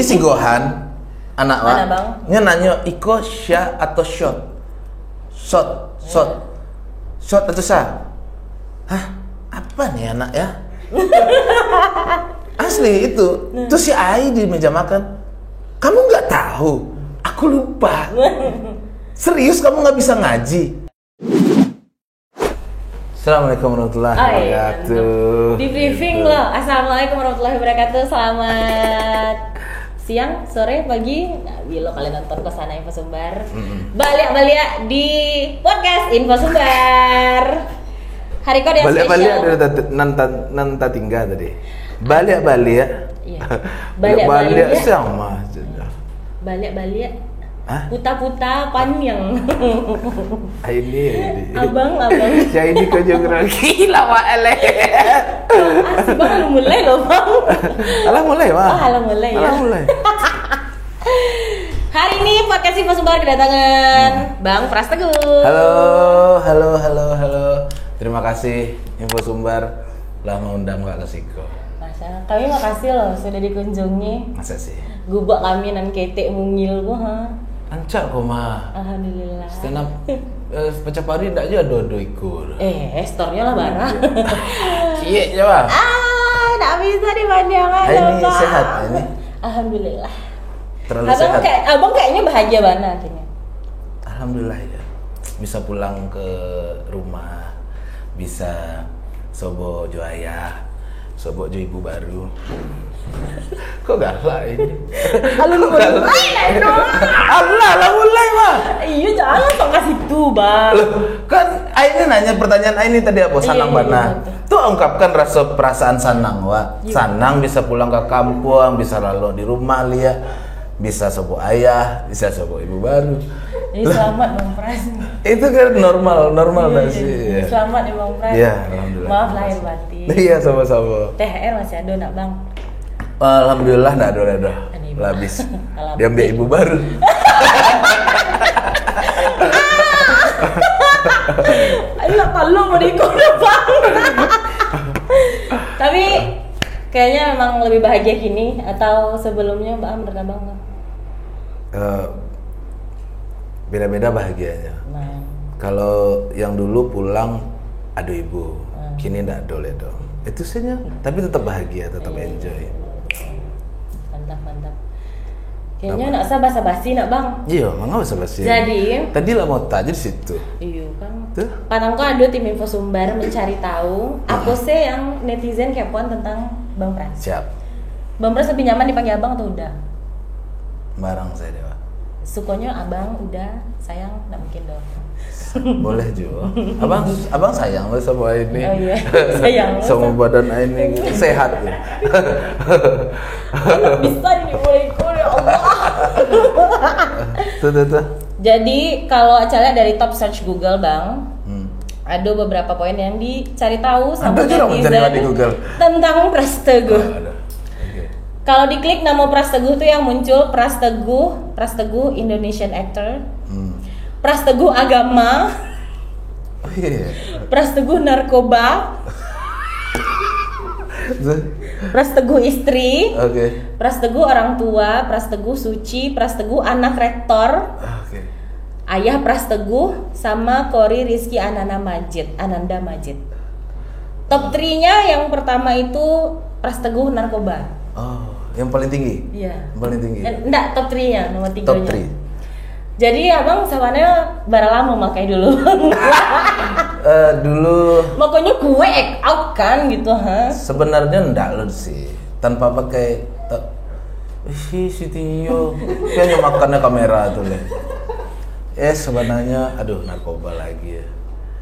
si Gohan anak wa. Bang? Nya nanya iko sya atau shot. Shot atau sah? Hah? Apa nih anak ya? Asli itu. Terus si Ai di meja makan. Kamu nggak tahu? Aku lupa. Serius kamu nggak bisa ngaji? Assalamualaikum warahmatullahi wabarakatuh. Di briefing loh. Assalamualaikum warahmatullahi wabarakatuh. Selamat siang, sore, pagi. Nah, bilo kalian nonton Kosanna Info Sumbar. Balik di podcast Info Sumbar. Hari kode yang spesial. Balik nanta tinggal tadi. Balik. Iya. Balik sama aja. Balik. Hah? Puta-puta panjang. Ini. Abang. Saya ini kau jangan gila wa ele. Bang mulai loh, Bang. Alah mulai, Wah. Alah mulai ya. Hari ini podcast Info Sumbar kedatangan Bang Pras Teguh. Halo. Terima kasih Info Sumbar telah mengundang Kak Kesiko. Masa, kami makasih loh sudah dikunjungi. Masa sih? Gubak kami nan ketek mungil gua, ha. Ancak kok mah. Alhamdulillah. Stand up pecah pari ndak aja dodo ikut. Storenya lah barang. Cie coba. Nggak bisa dipanjangkan. Ini sehat ini. Alhamdulillah. Terlalu sehat. Abang kayaknya bahagia banget akhirnya. Alhamdulillah ya. Bisa pulang ke rumah. Bisa sobo jo ayah, sobo jo ibu baru. Kok galak ini? Allah mulai mah. Iya jangan langsung ke situ, Bang. Loh, kan ini nanya pertanyaan ini tadi apa sanang bana. Tuh ungkapkan rasa perasaan sanang wa. Sanang bisa pulang ke kampung, bisa lalu di rumah lihat, bisa sobo ayah, bisa sobo ibu baru. Selamat Bang Pras. Itu kan normal sih. Iya. Selamat ya Bang Pras. Iya, alhamdulillah. Maaf lahir batin. Iya, sama-sama. THR masih ada nak Bang? Alhamdulillah enggak ada. Habis. Dia ambil ibu baru. Ayo tolong mereka Bang. Tapi kayaknya memang lebih bahagia kini atau sebelumnya menurut Abang? Beda-beda bahagianya. Nah. Kalau yang dulu pulang aduh ibu, kini ndak boleh dong. Itu saja. Tapi tetap bahagia, tetap enjoy. Mantap. Kayaknya nak basa-basi nak Bang. Iya, mangga basa-basi. Jadi, tadi lah mau tanya di situ. Iya kan. Tuh. Panangku ada tim Info Sumbar mencari tahu apa sih yang netizen kepoan tentang Bang Pras. Siap. Bang Pras lebih nyaman dipanggil Abang atau udah? Barang saya dewa. Sukonya Abang, udah, sayang, nggak mungkin dong. Boleh juga. Abang sayang loh sama ini. Oh iya, sayang. Sama badan ini sehat ya. Bisa ini mulai ya Allah. Tuh. Jadi kalau acaranya dari top search Google Bang, ada beberapa poin yang dicari tahu sama netizen di Google tentang Pras Teguh. Ada. Okay. Kalau diklik nama Pras Teguh tuh yang muncul Pras Teguh Indonesian actor. Pras Teguh agama. Oh iya. Pras Teguh narkoba. Pras Teguh istri. Oke. Pras Teguh orang tua, Pras Teguh suci, Pras Teguh anak rektor. Oke. Ayah Pras Teguh sama Kori Rizky Ananda Majid. Top 3-nya yang pertama itu Pras Teguh narkoba. Oh, yang paling tinggi? Iya. Yang paling tinggi? Enggak, top 3-nya, nomor 3-nya. Top 3. Jadi abang sawannya bara lama makai dulu. Dulu Makanya gue act out kan gitu, ha? sebenarnya enggak loh sih. Tanpa pakai si Tio kayaknya makannya kamera tuh deh. Sebenarnya aduh narkoba lagi ya.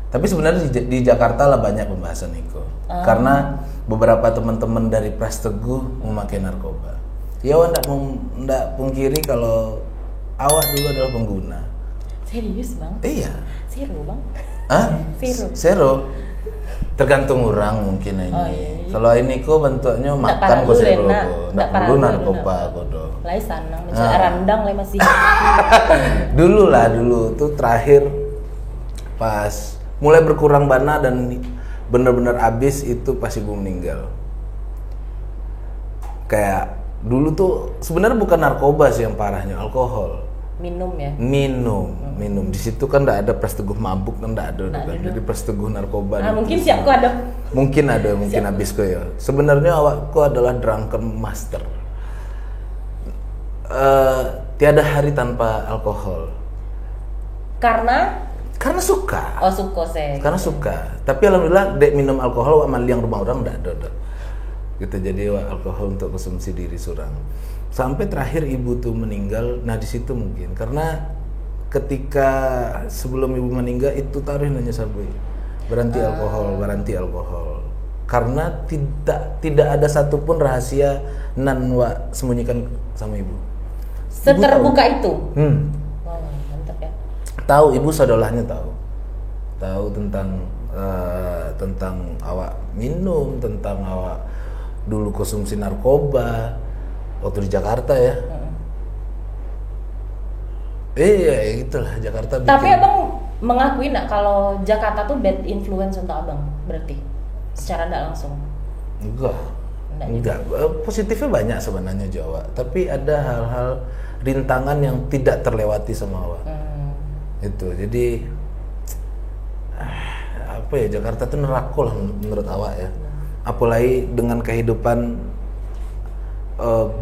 Tapi sebenarnya di Jakarta lah banyak pembahasan itu. Karena beberapa teman-teman dari Pras Teguh memakai narkoba. Ya enggak pungkiri kalau awak dulu adalah pengguna. Serius bang? Iya. Zero bang? Zero. Tergantung orang mungkin ini. Oh, iya. Kalau ini kok bentuknya makan kok zero. Nggak perlu narkoba kodo. Lai sanang, mencari randang lai masih. Dulu tuh terakhir pas mulai berkurang bana dan benar-benar habis itu pas ibu meninggal. Kayak Dulu tuh sebenarnya bukan narkoba sih yang parahnya, alkohol. Minum ya. Minum. Di situ kan enggak ada Pres Teguh mabuk kan enggak ada kan. Jadi Pres Teguh narkoba. Mungkin siapku ada. Mungkin habisku ya. Sebenarnya awakku adalah drunken master. Tiada hari tanpa alkohol. Karena suka. Oh, suka sih. Karena suka. Tapi alhamdulillah dek minum alkohol wak maliang rumah orang enggak ada. Gitu, jadi wak alkohol untuk konsumsi diri surang. Sampai terakhir ibu tuh meninggal, nah di situ mungkin karena ketika sebelum ibu meninggal itu taruh nanya sabu berhenti alkohol karena tidak ada satupun rahasia nan wak sembunyikan sama ibu. Seterbuka itu. Wow, mantap ya. Tahu ibu sodolahnya tahu tentang awak minum, tentang awak dulu konsumsi narkoba. Waktu di Jakarta ya. Iya, itulah Jakarta. Tapi abang mengakui nak kalau Jakarta tuh bad influence untuk abang, berarti secara tidak langsung? Enggak. Positifnya banyak sebenarnya Jawa, tapi ada hal-hal rintangan yang tidak terlewati sama awak. Itu, jadi apa ya, Jakarta tuh neraka lah menurut awak ya. Apalagi dengan kehidupan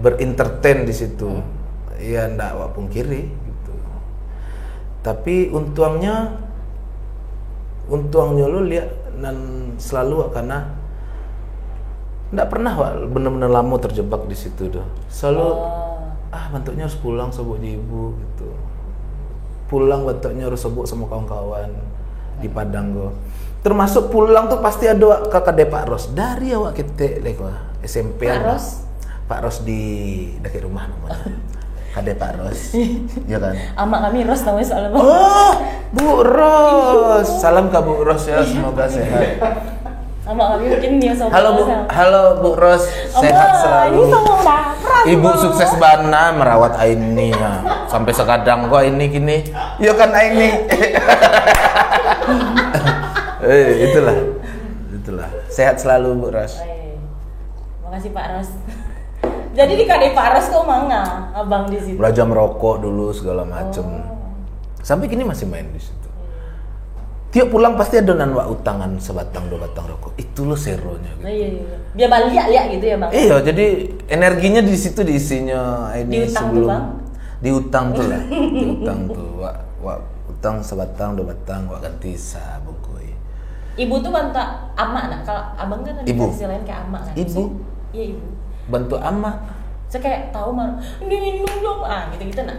berentertain di situ, ya ndak awak pungkiri gitu. Tapi untungnya lo lihat dan selalu karena ndak pernah wak bener-bener lama terjebak di situ doh. Selalu bentuknya harus pulang sobok di ibu gitu. Pulang bentuknya harus sobok sama kawan-kawan di Padang go. Termasuk pulang tuh pasti ada kakak Pak Ros dari awak kita SMP Pak Ros di dekat rumah namanya. Kade Pak Ros. Ya kan? Amak kami Ros namanya soalnya. Oh, Bu Ros. Salam ke Bu Ros ya, semoga sehat. Amak kami mungkin dia sobat. Halo Bu Ros, sehat selalu. Ibu sukses bana merawat Aini ya. Sampai sekadang kok ini gini. Ya kan Aini. Itulah. Sehat selalu Bu Ros. Makasih Pak Ros. Jadi di Kade Pak Ros kok manga abang di situ. Belajar merokok dulu segala macem. Sampai kini masih main di situ. Tiap pulang pasti ada nan wak utangan sebatang 2 batang rokok. Itu lo seronya gitu. Iya. Biar balik gitu ya Bang. Iya, jadi energinya di situ diisinya ini diutang sebelum tuh, Bang. Diutang tuh lah. Diutang tuh wak utang sebatang 2 batang wak ganti sabukui. Ibu tuh bantu amak nak. Kalau abang kan ada Ibu. sisi lain kayak amak kan. Ibu. Iya ibu. Bantu amak. Saya kayak tahu mah ini minum dong gitu nak.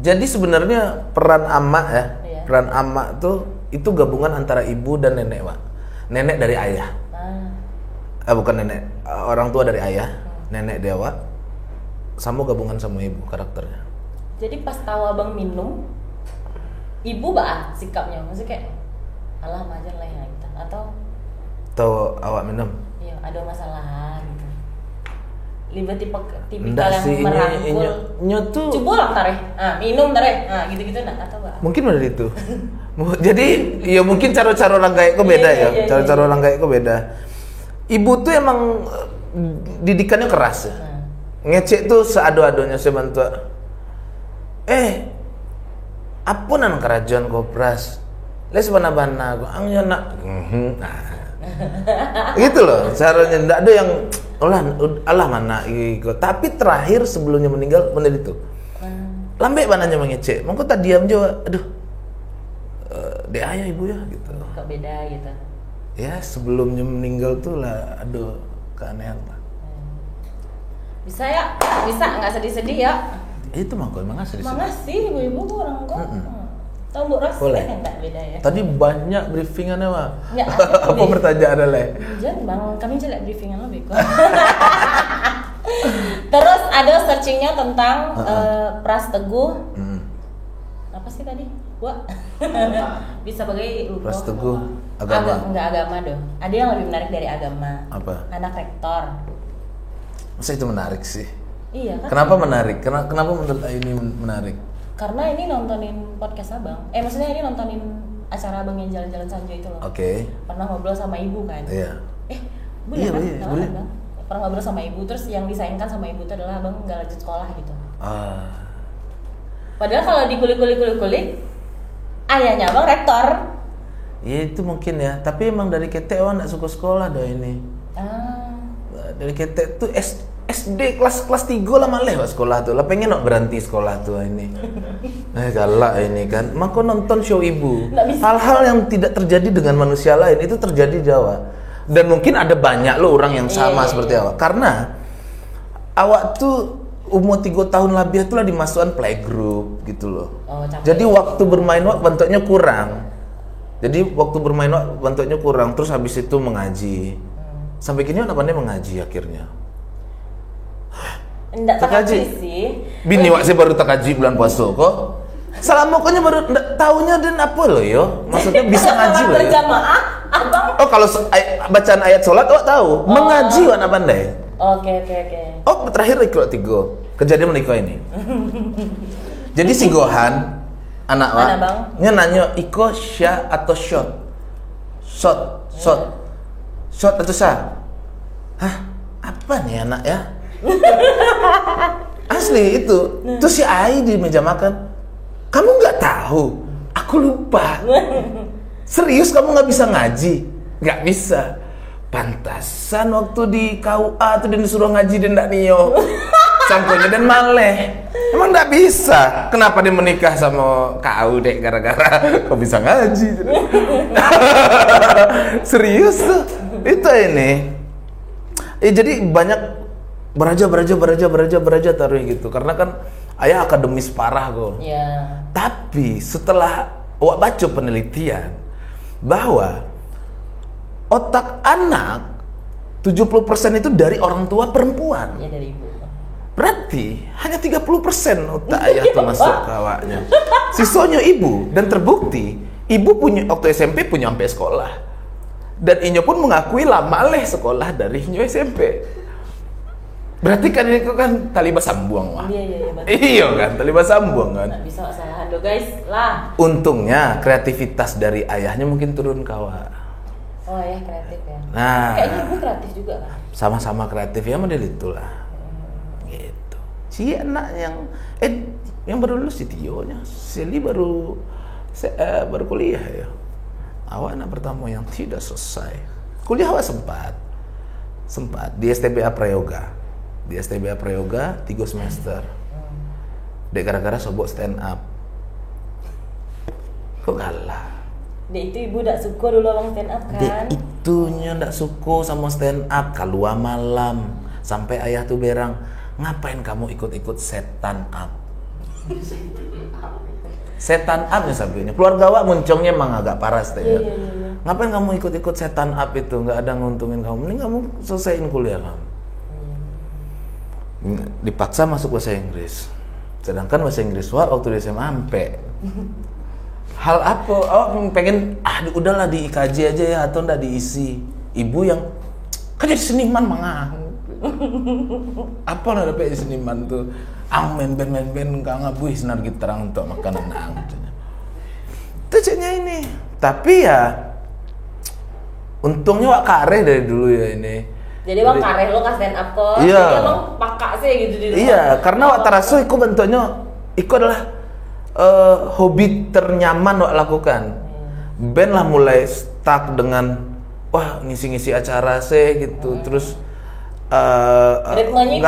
Jadi sebenarnya peran amak ya. Iya. Peran amak tuh itu gabungan antara ibu dan nenek, Wak. Nenek dari ayah. Bukan nenek, orang tua dari ayah, nenek dia, Wak. Sama gabungan sama ibu karakternya. Jadi pas tahu abang minum, ibu sikapnya, maksudnya kayak alah majar lah ya gitu. Atau tahu awak minum? Iya, ada masalah gitu. Libat tipikal Nggak yang sih, merangkul. nyotu. Coba lah tareh. Minum tareh. Gitu-gitu nak atau enggak? Mungkin benar itu. Jadi ya mungkin cara-cara orang kayak kok beda ya. Cara-cara orang kayak kok beda. Ibu tuh emang didikannya keras ya. Ngecek tuh seado-adonya saya bantu. Apunan kerajaan kopras. Les bana-bana gua nak. Gitu loh. Caranya ndak ada yang Allah mana gitu. Tapi terakhir sebelumnya meninggal bener itu. Lambe bananya mengecek. Mongko tak diam juga. Aduh. Dek ayah ibu ya gitu. Kok beda gitu. Ya sebelumnya meninggal tuh lah aduh keanehan lah. Bisa ya? Bisa nggak sedih-sedih ya? Itu mah emang sedih. Makasih ibu-ibu orang kok. Tahu Bu Ros enggak beda ya. Tadi banyak briefingannya mah. Ya, apa pertanyaannya le? Jangan Bang, kami jelek briefingan lebih kok. Terus ada searchingnya tentang Pras Teguh. Apa sih tadi? Wah. Bisa pakai lupa. Pras Teguh agama. Enggak agama dong. Ada yang lebih menarik dari agama. Apa? Anak rektor. Masa itu menarik sih? Iya kan? Kenapa menarik? Kenapa menurut ini menarik? Karena ini nontonin podcast abang. Maksudnya ini nontonin acara abang yang jalan-jalan saja itu loh. Oke. Pernah ngobrol sama ibu kan? Iya. Boleh kan? Boleh. Bang? pernah ngobrol sama ibu, terus yang disayangkan sama ibu itu adalah abang nggak lanjut sekolah gitu. Padahal kalau dikulik, ayahnya abang rektor. Ya itu mungkin ya, tapi emang dari ketek awak nggak suka sekolah dah ini. Dari ketek tuh SD kelas 3 lah maleh wak sekolah tuh. Lah pengen nak berhenti sekolah tuh ini. Galak ini kan. Maka nonton show ibu. Hal-hal yang tidak terjadi dengan manusia lain itu terjadi di awak. Dan mungkin ada banyak loh orang yang sama seperti awak. Karena awak tuh umur 3 tahun lebih itulah dimasukkan playgroup gitu loh. Jadi waktu bermain wak bentuknya kurang. Terus habis itu mengaji. Sampai kini anak pandai mengaji akhirnya. Enggak takaji sih. Bini wak saya baru takaji bulan puasa kok. Salamukannya baru enggak tahunya dan apa loh yo. Maksudnya bisa ngaji loh. Berjamaah, abang. Oh kalau bacaan ayat sholat wak tahu. Mengaji wak anak pandai. Oke. Oh terakhir ikut 3. Kejadian menikah ini. Jadi si Gohan anak wak nanya iko sya atau shot atau sah. Hah apa nih anak ya? Asli itu. Terus si Ai di meja makan, kamu nggak tahu? Aku lupa. Serius kamu nggak bisa ngaji? Nggak bisa. Pantasan waktu di KUA tuh dia disuruh ngaji dan nggak nio. Sangkonya dan maleh. Emang nggak bisa. Kenapa dia menikah sama kau dek gara-gara kau bisa ngaji? Serius tuh. Itu ini. Jadi banyak beraja taruh gitu. Karena kan ayah akademis parah kok. Yeah. Tapi setelah awak baca penelitian bahwa otak anak 70% itu dari orang tua perempuan. Ya dari ibu. Berarti hanya 30% otak ayah tuh masuk ke awaknya. Sisanya ibu, dan terbukti ibu punya waktu SMP punya sampai sekolah. Dan inyo pun mengakui lah maleh sekolah dari inyo SMP. Berarti kan ini kan tali basambung wah. Iya betul. Iya kan, tali basambung kan. Nggak bisa kesalahan do guys lah. Untungnya kreativitas dari ayahnya mungkin turun ke awak. Oh ya kreatif ya. Nah, kayaknya ibu kreatif juga kan. Sama-sama kreatif ya model itulah. Gitu. Si anak yang baru lulus si Tio-nya, Seli baru kuliah ya. Awak anak pertama yang tidak selesai. Kuliah awak sempat di STBA Prayoga. Di STBA Prayoga 3 semester. Dek gara-gara sobok stand up. Kok kalah? Dek itu ibu gak suka dulu abang stand up kan? Dek itunya gak suka sama stand up. Keluar malam. Sampai ayah tuh berang, ngapain kamu ikut-ikut setan up? Setan up nya sampainya. Keluarga awak muncungnya emang agak parah ya. Iya. Ngapain kamu ikut-ikut setan up itu? Gak ada nguntungin kamu. Mending kamu selesaiin kuliah kamu. Dipaksa masuk bahasa Inggris. Sedangkan bahasa Inggris waktu di SMA ampe. Hal apa? Oh pengen udahlah di IKJ aja ya atau ndak diisi. Ibu yang kan jadi seniman mangang. Apa lah dapat seniman tuh? Main band kang abuih senar gitar untuk makanan ang. Tujuannya ini. Tapi ya untungnya wak kareh dari dulu ya ini. Jadi bang kareh lo kan stand up kok. Iya. Jadi abang pakak sih gitu di rumah. Iya, karena wak taraso iku bentuknya iku adalah hobi ternyaman wak lakukan. Ben lah mulai stuck dengan wah ngisi-ngisi acara sih gitu. Terus ritmenya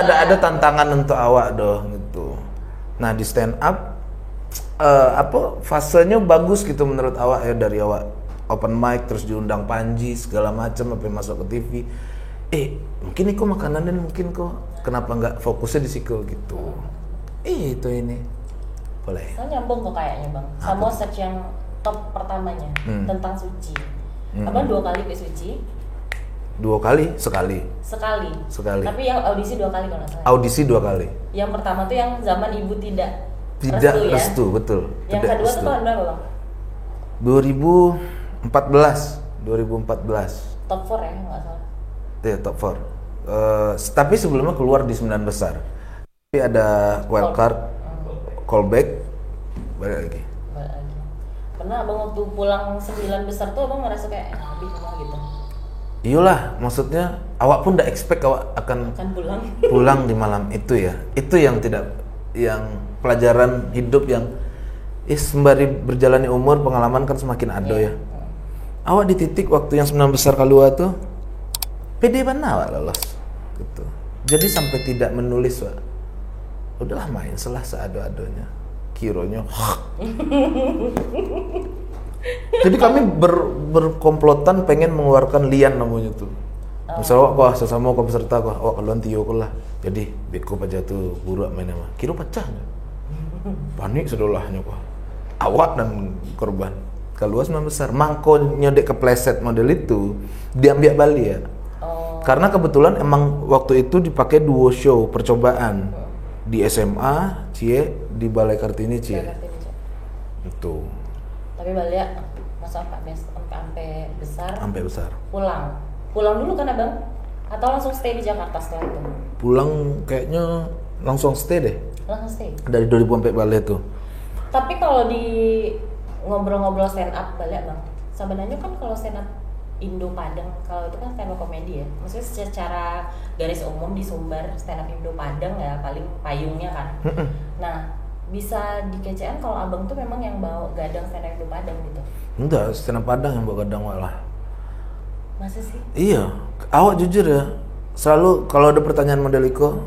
nggak ada tantangan untuk awak doh gitu. Nah di stand up fasenya bagus gitu menurut awak ya, dari awak open mic terus diundang Panji segala macam sampai masuk ke TV. Mungkin itu makanan dan mungkin kok kenapa nggak fokusnya di situ gitu. Itu ini boleh. So nyambung kok kayaknya bang. Sama search yang top pertamanya tentang suci. Abang 2 kali ke suci. 2 kali? Sekali. Tapi yang audisi 2 kali kalau nggak salah. Audisi 2 kali. Yang pertama tuh yang zaman ibu tidak restu, ya? Betul. Yang kedua tuh tahun berapa bang? 2014. Top 4 ya nggak salah. Iya top 4. Tapi sebelumnya keluar di 9 besar. Tapi ada wildcard, callback, balik lagi. Pernah abang waktu pulang 9 besar tuh abang ngerasa kayak habis semua gitu? Iyalah, maksudnya awak pun nggak expect awak akan pulang di malam itu ya. Itu yang pelajaran hidup yang sembari berjalannya umur, pengalaman kan semakin ada ya. Awak di titik waktu yang 9 besar Kalua tuh pede banget awak lolos gitu. Jadi sampai tidak menulis, Wak. Udahlah main selah seado-adonya. Kironya. Jadi kami berkomplotan pengen mengeluarkan lian namanya tuh. Misalnya awak sesama kau peserta kau, awak keluar tiyo kau lah. Jadi beko aja tuh buruk mainnya mah. Kira pecahnya. Panik sedolahnya kau. Awak dan korban. Kalau 9 besar, mangko nyodek kepleset model itu diambil balik ya. Karena kebetulan emang waktu itu dipakai duo show percobaan di SMA, Cie, di Balai Kartini, Cie. Itu. Tapi balik masa sampai besar. Sampai besar. Pulang dulu kan abang? Atau langsung stay di Jakarta setelah itu? Pulang kayaknya langsung stay deh. Langsung stay. Dari 2000 sampai balik tuh. Tapi kalau di ngobrol-ngobrol stand up balik bang, sebenarnya kan kalau stand up Indo Padang, kalau itu kan stand up komedi ya. Maksudnya secara garis umum di Sumbar stand up Indo Padang ya paling payungnya kan. Nah. Bisa di KCN kalau abang tuh memang yang bawa gadang stand up Indo Padang gitu? Enggak, stand up Padang yang bawa gadang malah. Masa sih? Iya, awak jujur ya. Selalu kalau ada pertanyaan model Iko,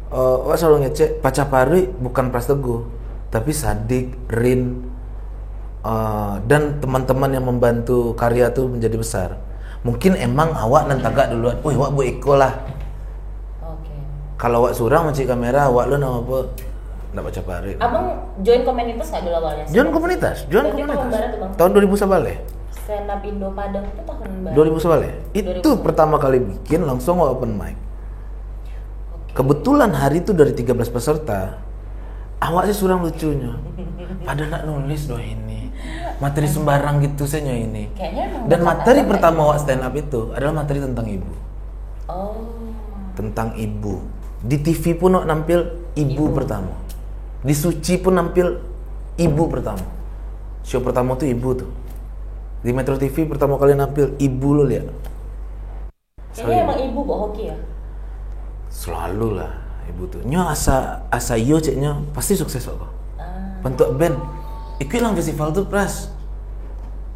awak selalu ngecek Pacapari bukan Pras Teguh, tapi Sadik, Rin, dan teman-teman yang membantu karya tuh menjadi besar. Mungkin emang awak nan tagak duluan. Wih, awak Bu Iko lah. Oke. Kalau awak surang macam kamera, awak lu nama apa? Nggak baca pari. Abang join komunitas nggak dulu awalnya? Join komunitas. Tahun barat tuh bang? Tahun 2000 sabale. Stand up Indo Padang itu tahun barat. 2000 sabale. Itu 2000. Pertama kali bikin langsung open mic. Kebetulan hari itu dari 13 peserta, awak sih surang lucunya. Pada nak nulis doh ini. Materi sembarang gitu saja ini. Dan materi pertama awak stand up itu adalah materi tentang ibu. Tentang ibu. Di TV pun awak nampil ibu pertama. Di Suci pun nampil ibu pertama. Show pertama tuh ibu tuh. Di Metro TV pertama kali nampil ibu lo lihat. Kayaknya emang ibu bawa hoki ya? Selalu lah ibu tuh. Nyo asa yo ceknya pasti sukses kok. Bentuk band. Ikut lang festival tuh Pras.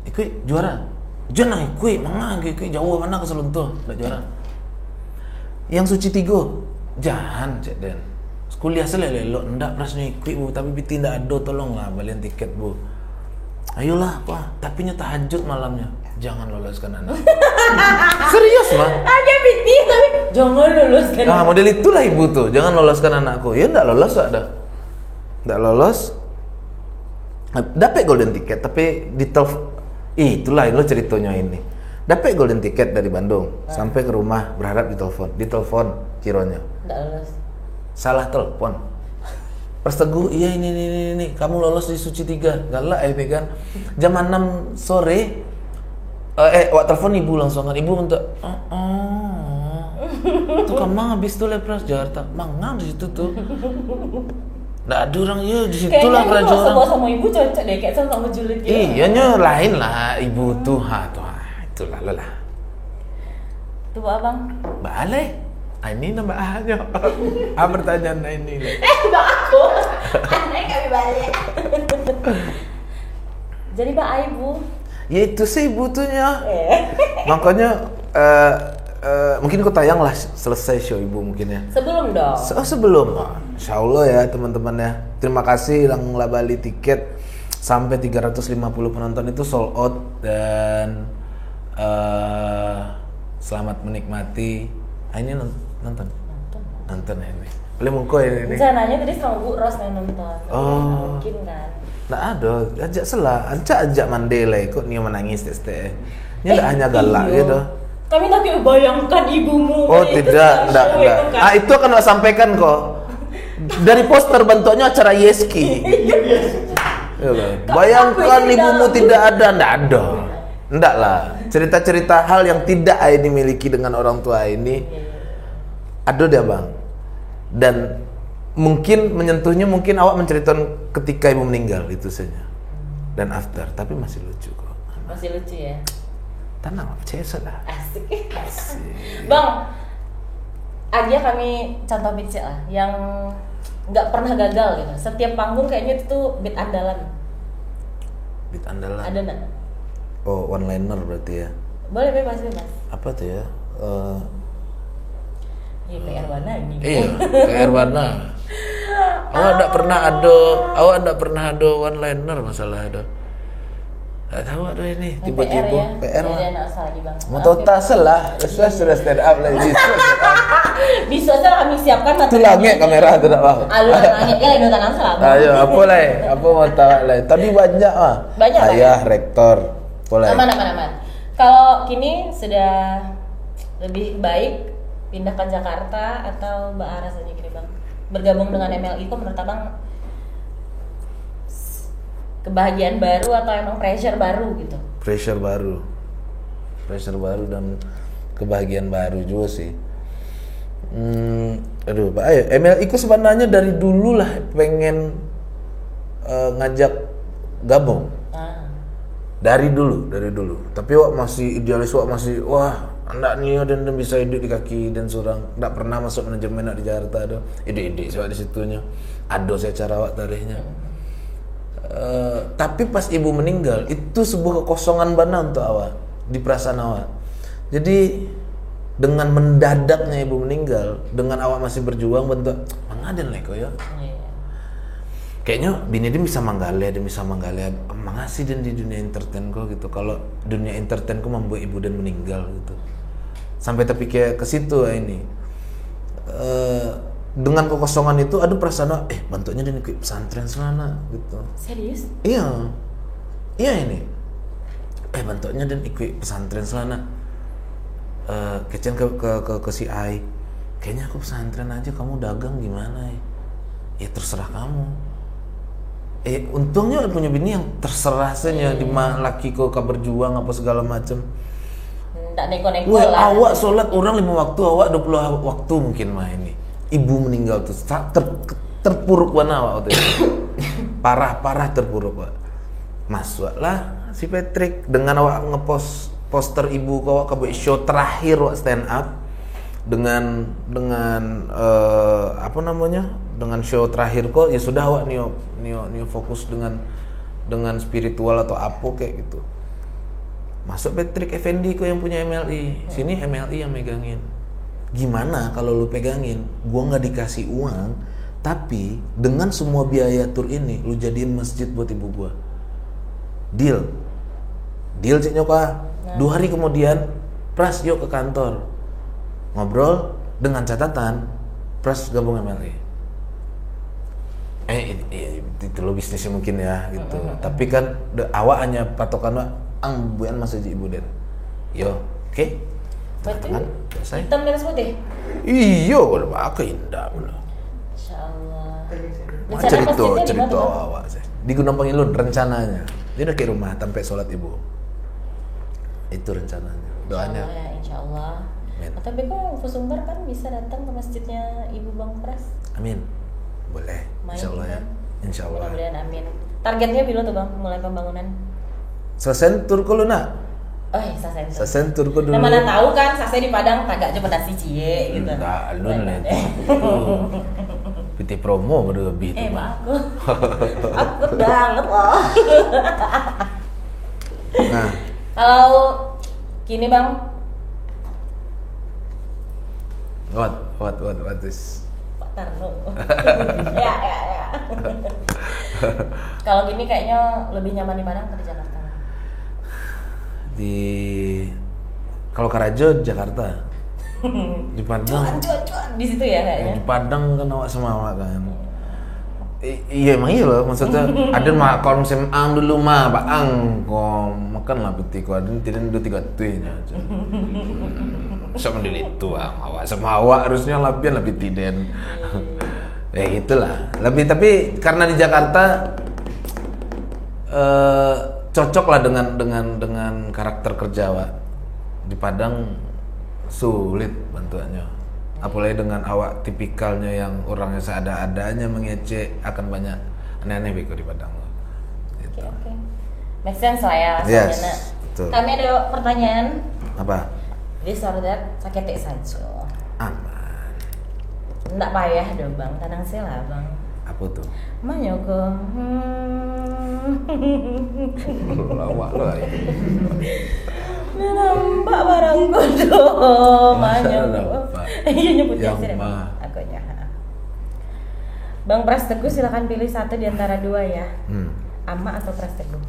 Ikut juara. Jangan ikut mana ikut jauh mana ke Seluntuh enggak juara. Yang Suci 3 jangan cek den. Kuliah selelelo ndak Pras nih ikut Bu, tapi biti ndak ada tolonglah balian tiket Bu. Ayolah apa? Tapi nya tahajud malamnya. Jangan loloskan anak. Serius mah? Ada biti tapi jangan loloskan. Nah, model itulah ibu tuh. Jangan loloskan anakku. Ya ndak lolos ada. Ndak lolos. Dapat golden ticket tapi di itulah lo ceritanya ini. Dapat golden ticket dari Bandung sampai ke rumah berharap ditelepon kironya. Ndak lolos. Salah telepon. Pras Teguh, iya ini kamu lolos di Suci 3. Galak itu kan. Jam 6 sore wak telepon ibu langsung kan. Ibu minta tuh kan mang habis tuh Pras Jakarta. Mang di situ tuh. Nggak ada orang ya di situ lah kerajaan. Kayaknya sama ibu cocok deh kayak sama julid gitu. Iya nya lain lah ibu tuh itulah lah. Tuh abang. Balik. Ini nambah aja. Pertanyaan ini. Mbak aku. Aneh kami balik. Jadi Mbak Ibu. Ya itu sih butuhnya. Makanya mungkin kau tayang lah selesai show ibu mungkin ya. Sebelum dong. Sebelum. Insya Allah ya teman-teman ya. Terima kasih yang lah beli tiket sampai 350 penonton itu sold out dan selamat menikmati. Ini nonton ini. Boleh mungko ini. Rencananya tadi sama Bu Ros yang nonton. Mungkin kan. Nggak ada, ajak selah, ajak Mandela kok nih menangis teh. Ini nggak hanya galak gitu. Kami lagi bayangkan ibumu. Oh tidak. Kan? Itu akan saya sampaikan kok. Dari poster bentuknya acara Yeski. Bayangkan ibumu tidak ada, ndak lah. Cerita-cerita hal yang tidak dimiliki dengan orang tua ini ada deh bang. Dan mungkin menyentuhnya mungkin awak menceritakan ketika ibu meninggal itu saja. Dan after, tapi masih lucu kok. Masih lucu ya. Tenang, percaya lah. Asik. Bang, aja kami contoh beat lah yang nggak pernah gagal gitu. Setiap panggung kayaknya itu beat andalan. Beat andalan. Ada nggak? Oh, one liner berarti ya. Boleh bebas. Apa tuh ya? Iya, PR Warna ini. Iya, PR Warna. Awak enggak pernah ada one liner masalah ada. Enggak tahu ada ini tiba-tiba PR mah. Ada asal lagi Bang. Mau total salah. Sudah stand up lagi. Bisa saja kami siapkan materi. Itu langit kamera tu tak Bang. Alur langit ya itu tanam salah. Ayo, apa lah? Apa mau tahu lah? Tadi banyak ah. Banyak. Ayah rektor. Boleh. Aman. Kalau kini sudah lebih baik pindah ke Jakarta atau Mbak Aras aja kira Bang? Bergabung dengan MLI kok menurut Abang kebahagiaan baru atau emang pressure baru gitu? Pressure baru dan kebahagiaan baru juga sih. Aduh, Pak, ayo MLI ku sebenarnya dari dulu lah pengen ngajak gabung. Dari dulu. Tapi wak masih idealis, wak masih wah anda nih dan bisa hidup di kaki dan seorang nggak pernah masuk manajemen di Jakarta ada ide soal di situnya. Ada saya cara wak tarihnya. Tapi pas ibu meninggal itu sebuah kekosongan benar untuk awak di perasaan awak. Jadi dengan mendadaknya ibu meninggal, dengan awak masih berjuang bentuk mangaden lah kau ya. Kayaknya bini dia bisa manggalia, mengasih dan di dunia entertain kok gitu. Kalau dunia entertain kok membuat ibu dan meninggal gitu. Sampai terpikir ke situ ini. Dengan kekosongan itu ada perasaan bentuknya dan ikut pesantren selana gitu. Serius? Iya ini bentuknya dan ikut pesantren selana. Kecian ke si Ai, kayaknya aku pesantren aja, kamu dagang gimana ya terserah kamu. Untungnya punya bini yang terserah saja di laki kau berjuang apa segala macam. Tak neko-neko lah. Awak sholat orang 5 waktu, awak 20 waktu mungkin mah ini. Ibu meninggal tuh terpuruk warna awak waktu itu. Parah terpuruk Pak. Masuklah si Patrick dengan awak ngepost poster ibu kau ke show terakhir awak stand up dengan apa namanya? Dengan show terakhir kok ya sudah awak nio fokus dengan spiritual atau apa kayak gitu. Masuk Patrick Effendi kok yang punya MLI. Sini MLI yang megangin. Gimana kalau lu pegangin? Gua nggak dikasih uang, tapi dengan semua biaya tur ini lu jadiin masjid buat ibu gua. Deal cik nyoka. 2 hari kemudian Pras yuk ke kantor ngobrol dengan catatan Pras gabung MLI. Itu lo bisnisnya mungkin ya gitu. Tapi kan awak hanya patokan buan masih ibu den. Yo, oke. Betul. Selesai. Hitam dan putih. Iyo, udah pakai indah bener. Insyaallah. Cerita awak sih. Di Gunung Pangilun rencananya. Dia udah ke rumah sampai sholat ibu. Itu rencananya. Doanya. Insyaallah. Tapi kok Fusumbar kan bisa datang ke masjidnya Ibu Bang Pras. Amin. Boleh. Insyaallah ya. Insyaallah. Mudah-mudahan amin. Targetnya bila tuh Bang mulai pembangunan? Selesai tur ko Luna. Selesai tur ko dulu. Nah, mana tahu kan selesai di Padang kagak coba nasi cie gitu. Enggak, alun lah itu. PT promo baru lebih itu. Aku banget loh. Nah, kalau gini Bang. What is? Pak Tarno. Ya. Kalau gini kayaknya lebih nyaman di Padang atau di Jakarta? Kalau Karajo Jakarta. Di Padang. Cuan di situ ya kayaknya. Di Padang kan awak sama awak kan. Iya emang iya loh, maksudnya ada mah kalau misalnya ang dulu mah baang kok makan lah peti kok ada tidak 2-3 tuinya aja. Sama itu awak sama awak harusnya lebih tiden. Ya itulah. Tapi karena di Jakarta cocok lah dengan karakter kerja awak. Di Padang sulit bantuannya. Apalagi dengan awak tipikalnya yang orangnya seada-adanya mengecek, akan banyak aneh-aneh beko di Padang. Oke. Make sense lah ya. Yes, betul. Betul. Kami ada pertanyaan. Apa? Jadi sordat sakit saja. Aman. Nggak payah dong bang, tenang sih lah bang. Apa tuh? Manyoko. Lawak lo itu. Nampak barangku dong. Manyoko. Iya nyebutnya sih. Akunya. Bang Pras Teguh silakan pilih satu di antara dua ya. Ama atau Pras Teguh?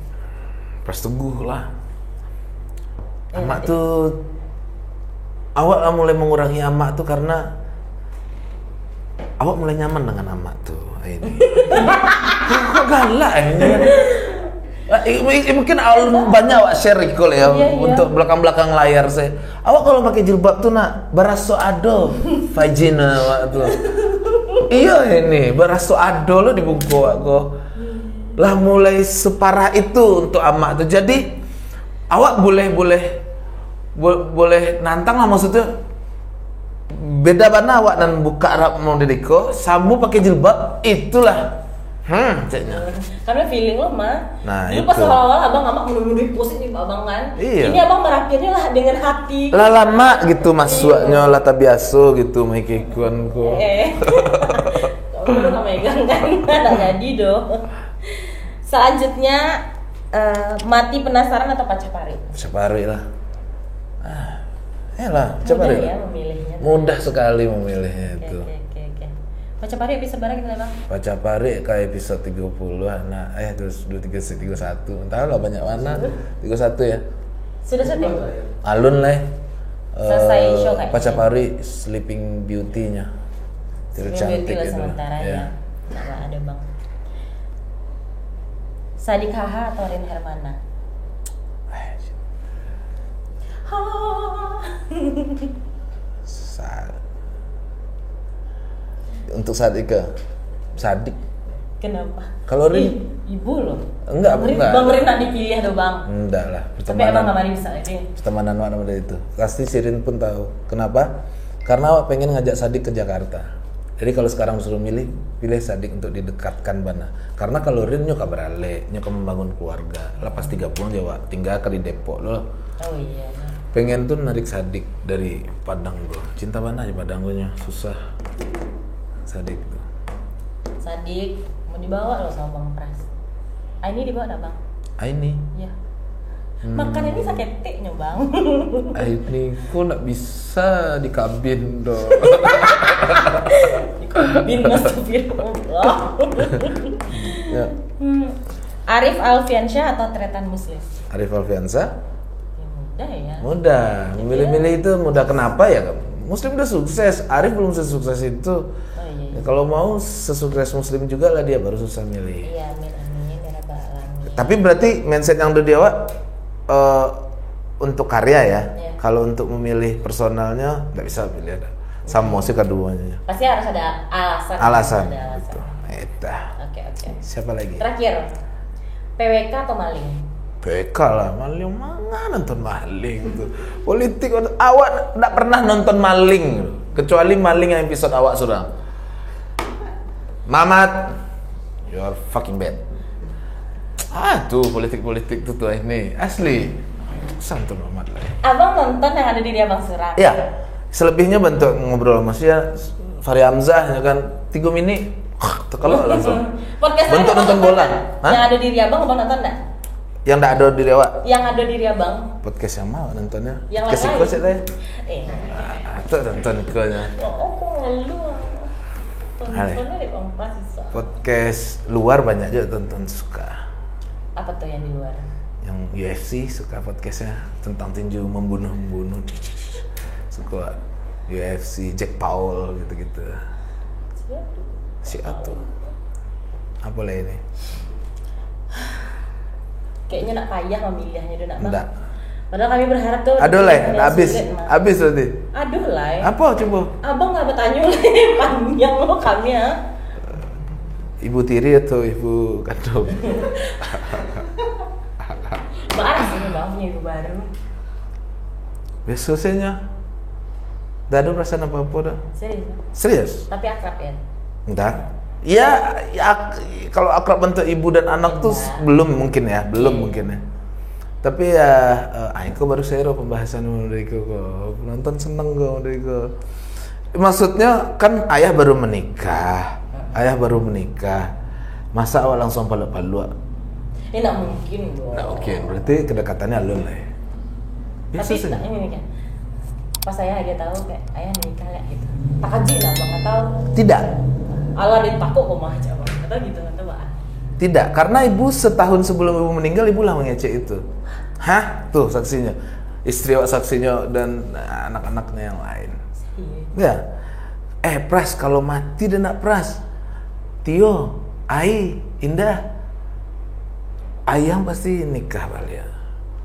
Pras Teguh lah. Ama tuh awak mulai mengurangi ama tuh karena awak mulai nyaman dengan ama tuh ini. Kok galak ini? Mungkin banyak awak share recall ya untuk belakang-belakang layar saya. Awak kalau pakai jilbab tuh nak baraso ado vagina awak tuh. Iya ini baraso ado lo di buku aku. Lah mulai separah itu untuk ama tuh. Jadi awak boleh nantang lah, maksudnya beda mana awak dan buka Arab mau dedeko sambu pakai jilbab itulah ceknya. Karena feeling lo mah. Nah, dulu pas awal-awal abang menuduh positif abang kan. Iya. Ini abang merapiannya lah dengan hati. Lah lama gitu masuknya lah tak biasa gitu maikikuan ko. Kamu udah megang kan, nggak jadi dong. Selanjutnya mati penasaran atau pacapari? Pacapari lah. Lah, pacapari Mudah lah. ya memilihnya. Mudah sekali memilihnya itu. Oke. Pacapari episode berapa kita bang? Pacapari kayak episode 30 nah terus 23 31 entah lah banyak mana 31 ya. Sudah syuting? Alun lah. Selesai show kayaknya. Pacapari Sleeping Beauty-nya. Sleeping Beauty lah sementara ya. Nggak ada bang. Sadik Haha atau Rin Hermana? Untuk Sadik Sadik. Kenapa? Kalau Rin ibu loh. Enggak. Bang Rin nak dipilih tuh bang. Enggak lah. Tapi abang nggak bisa ini. Pertemanan mana itu. Pasti si Rin pun tahu. Kenapa? Karena awak pengen ngajak Sadik ke Jakarta. Jadi kalau sekarang suruh pilih Sadik untuk didekatkan bana. Karena kalau Rin nyoka beralih, nyoka membangun keluarga. Lepas 30 Jawa, tinggal ke di Depok loh. Oh iya. Pengen tuh narik Sadik dari Padang bro. Cinta mana aja Padang gue susah. Sadik tuh. Sadik mau dibawa loh sama Bang Pras. Ini dibawa enggak bang? Ini. Iya. Makan ini sakit teknya bang. Ini kok nggak bisa di kabin dong. Di kabin astagfirullah. Ya. Arif Alfiansyah atau Tretan Muslim? Arif Alfiansyah? Ya, mudah ya. Mudah. Memilih-milih itu mudah. Kenapa ya? Muslim udah sukses. Arif belum sesukses itu. Oh iya. Ya, kalau mau sesukses Muslim juga lah dia baru susah milih. Iya amin ya rabbal alamin. Tapi berarti mindset yang udah dia untuk karya ya. Iya. Kalau untuk memilih personalnya nggak bisa pilih ada. Sama sih keduanya. Pasti harus ada alasan. Alasan. Ada alasan. Gitu. Eta. Oke. Siapa lagi? Terakhir, PWK atau maling? PK lah, maling mana nonton maling tuh. Politik awak nggak pernah nonton maling kecuali maling yang episode awak sudah. Mamat, you're fucking bad. Tuh politik tuh ini asli. Santun Mamat lah. Abang nonton yang ada di dia Bang Surat? Iya. Selebihnya bentuk ngobrol sama dia Fahri Hamzah ya kan 3 mini kalau langsung. Podcast bentuk nonton bola. Yang ada di dia Abang nonton enggak? Yang nggak ada di Dewa. Yang ada di dia Bang. Podcast yang mau nontonnya. Yang Podcast lain. ikut saya. Tuh nonton ikutnya. Oh, lu. Tontonnya di Bang Pras bisa. Podcast luar banyak juga tonton suka. Apa tuh yang di luar? Yang UFC suka podcastnya tentang tinju membunuh. Suka UFC Jack Paul gitu-gitu. Si Atu. Apa lah ini? Kayaknya nak payah memilihnya dulu nak bang. Enggak. Padahal kami berharap tuh. Aduh lah, habis berarti. Aduh lah. Apa coba? Abang nggak bertanya lah panjang lo kami ya. Ibu tiri atau ibu kandung? Marah sih bang punya ibu baru. Biasanya. Tidak ada perasaan apa-apa dah. Serius? Tapi akrab ya? Enggak. Ya, kalau akrab bentuk ibu dan anak tuh belum mungkin ya, mungkin ya. Tapi ya, aku baru share pembahasan menurutku kok. Penonton seneng kok menurutku. Maksudnya kan ayah baru menikah. Masa awak langsung paluk-paluk? Ya nggak mungkin dong. Nggak mungkin. Berarti kedekatannya alun lah ya. Biasa Tapi sih. ini kan, pas saya aja tahu kayak ayah nikah ya gitu. Tak kaji lah bang, nggak tahu. Tidak. Allah dia takut kok mah aja bang, atau gitu atau apa? Tidak, karena ibu setahun sebelum ibu meninggal ibu lah mengecek itu. Hah? Tuh saksinya. Istri awak saksinya dan anak-anaknya yang lain. Iya. Ya. Pras kalau mati dia nak pras. Tio, Ai, Indah. Ayang pasti nikah balik ya.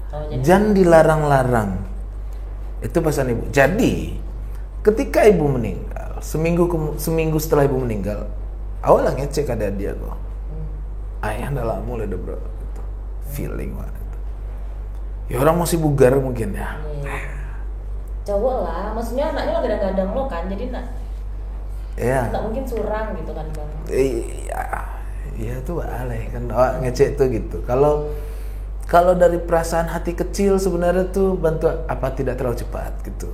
Oh, jadi Jangan dilarang-larang. Itu pesan ibu. Jadi, ketika ibu meninggal, seminggu setelah ibu meninggal, awal lah ngecek ada dia kok. Ayah dah lama mulai deh bro. Gitu. Feeling banget. Ya orang masih bugar mungkin ya. cowok lah, maksudnya anaknya lo gadang-gadang lo kan, jadi nggak mungkin surang gitu kan bang. Iya tuh aleh kan awak ngecek tuh gitu. Kalau dari perasaan hati kecil sebenarnya tuh bantu apa tidak terlalu cepat gitu.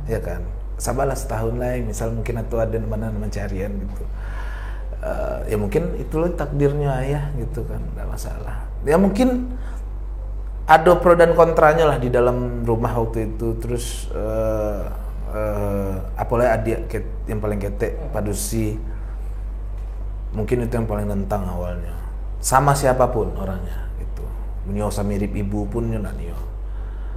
Ya kan. Sabarlah setahun lah, misal mungkin atau ada mana mencarian gitu. Ya mungkin itu loh takdirnya ayah gitu kan, nggak masalah. Ya mungkin ada pro dan kontranya lah di dalam rumah waktu itu. Terus apalagi adik yang paling ketek Padusi, mungkin itu yang paling nentang awalnya. Sama siapapun orangnya gitu. Nyosa mirip ibu pun nyonya nio.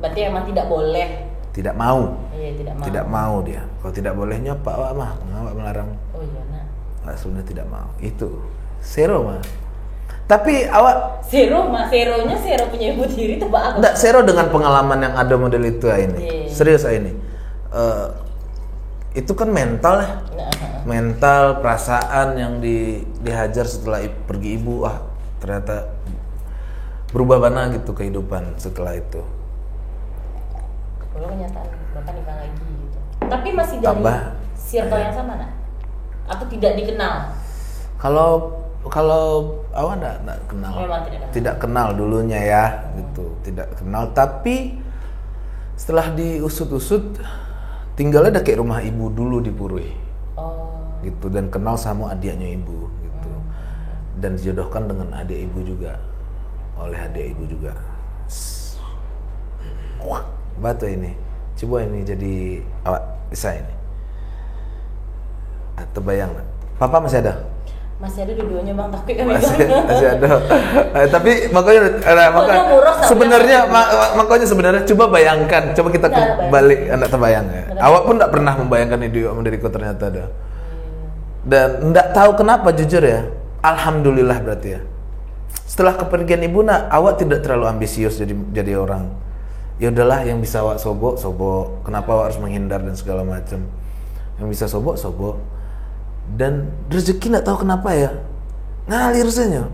Berarti emang tidak boleh. Tidak mau. Iya, tidak mau. Tidak mau dia. Kalau tidak bolehnya Pak Wak mah, ngawak melarang. Oh iya nak. Sebenarnya tidak mau. Itu Sero mah. Tapi awak Seronya Sero punya ibu tiri tuh bagus. enggak Sero dengan pengalaman yang ada model itu ini. Serius ini. Itu kan mental ya. Mental, perasaan yang dihajar setelah pergi ibu, ternyata berubah mana gitu kehidupan setelah itu. Kalau kenyataan bapak nikah lagi gitu. Tapi masih dari Tambah, circle yang sama nak? Atau tidak dikenal? Kalau awak enggak kenal. Memang Tidak kenal dulunya ya, gitu. Tidak kenal, tapi setelah diusut-usut tinggalnya ada kayak rumah ibu dulu di Purui. Gitu, dan kenal sama adiknya ibu gitu. Dan dijodohkan dengan adik ibu juga. Oleh adik ibu juga. Wah, batu ini. Coba ini jadi awak bisa ini. Atau bayang nak? Papa masih ada? Masih ada dua-duanya bang, tapi kan masih ada. Tapi makanya sebenarnya makanya sebenarnya coba bayangkan, coba kita balik anak terbayang ya. Awak pun tidak pernah membayangkan hidup diriku ternyata ada. Dan tidak tahu kenapa jujur ya. Alhamdulillah berarti ya. Setelah kepergian ibu awak tidak terlalu ambisius jadi orang. Ya udahlah, yang bisa awak sobok. Kenapa awak harus menghindar dan segala macam. Yang bisa sobok. Dan rezeki nggak tahu kenapa ya ngalir saja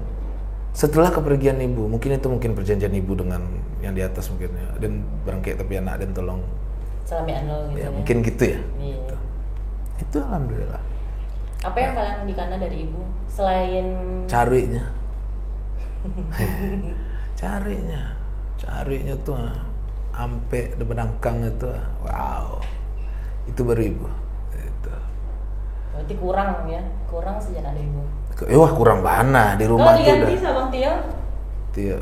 setelah kepergian ibu. Mungkin perjanjian ibu dengan yang di atas mungkin ya, dan berangkat tapi anak dan tolong selamian lo gitu ya. Mungkin gitu ya. Iya. Gitu. Itu alhamdulillah. Apa yang paling dikana dari ibu selain carinya tuh ampe benangkang itu, wow, itu baru ibu. Berarti kurang sejak ada ibu. Wah kurang banget di rumah tuh. Kalau diganti sama Bang Tio,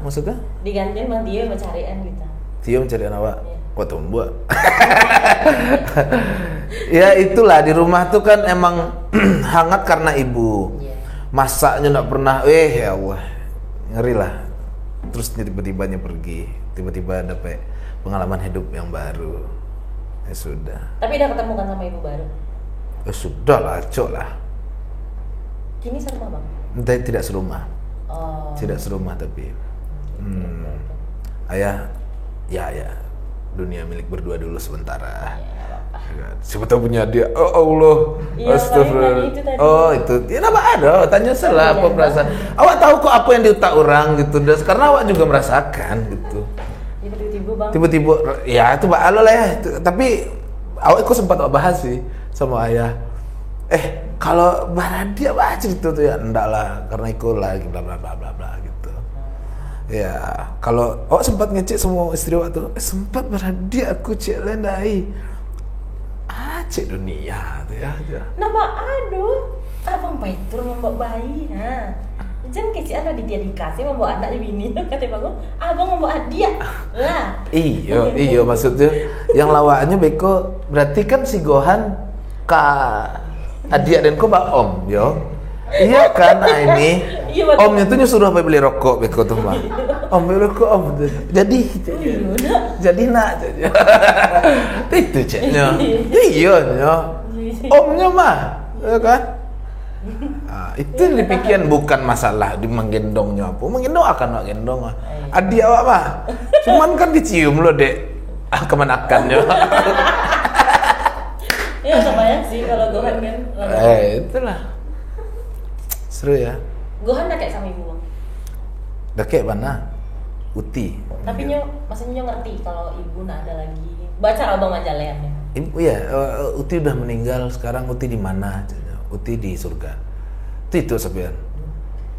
maksudnya? Digantiin Bang Tio mencarian gitu. Tio mencarian awak? Iya. Wah tumbuh. Ya itulah di rumah tuh kan emang hangat karena ibu. Iya. Masaknya nggak pernah, ya Allah, ngeri lah. Terus tiba-tibanya pergi, tiba-tiba dapat pengalaman hidup yang baru. Ya sudah. Tapi udah ketemu kan sama ibu baru? Ya sudah lah, cok lah. Kini serumah bang? Tidak serumah. Tidak serumah tapi. Ayah, ya dunia milik berdua dulu sementara. Ya, apa-apa. Siapa tahu punya dia. Oh Allah. Iya, Astagfirullah. itu tadi. Oh itu. Ya apa ada? Tanya salah apa perasaan. Awak tahu kok apa yang di otak orang gitu. Dan karena awak juga merasakan gitu. Tiba-tiba ya itu alo lah ya. Tapi awak sempat bahas sih sama ayah. Kalau Baradia baca itu tuh ya enggak lah, karena ikut lagi bla bla bla bla bla gitu. Ya, kalau awak sempat ngecek semua istri awak tuh, sempat berhadi aku cek lendai. Cek dunia tuh ya. Nama aduh, abang Paitur membawa bayi, jangan kecil ada dia dikasih membawa anaknya bini, kata abang membawa hadiah lah. Iyo maksudnya, yang lawaannya beko, berarti kan si Gohan adik dan ko mbak om, yo. Iya kan, ini omnya tuh nyuruh beli rokok beko tuh mbak. Om beli rokok om, jadi nak itu ceknya, iya omnya mah, ya kan? Itu dipikiran bukan masalah di menggendongnya apa, menggendong akan nak gendong mah. Adik awak mah, cuman kan dicium lo dek, kemanakannya. Ya kebayang sih kalau Gohan kan. Itulah. Seru ya. Gohan udah kayak sama ibu bang. Udah kayak mana? Uti. Tapi maksudnya ngerti kalau ibu nak ada lagi. Baca abang majaleannya. Ibu ya, Uti udah meninggal. Sekarang Uti di mana? Uti di surga. Itu sabian.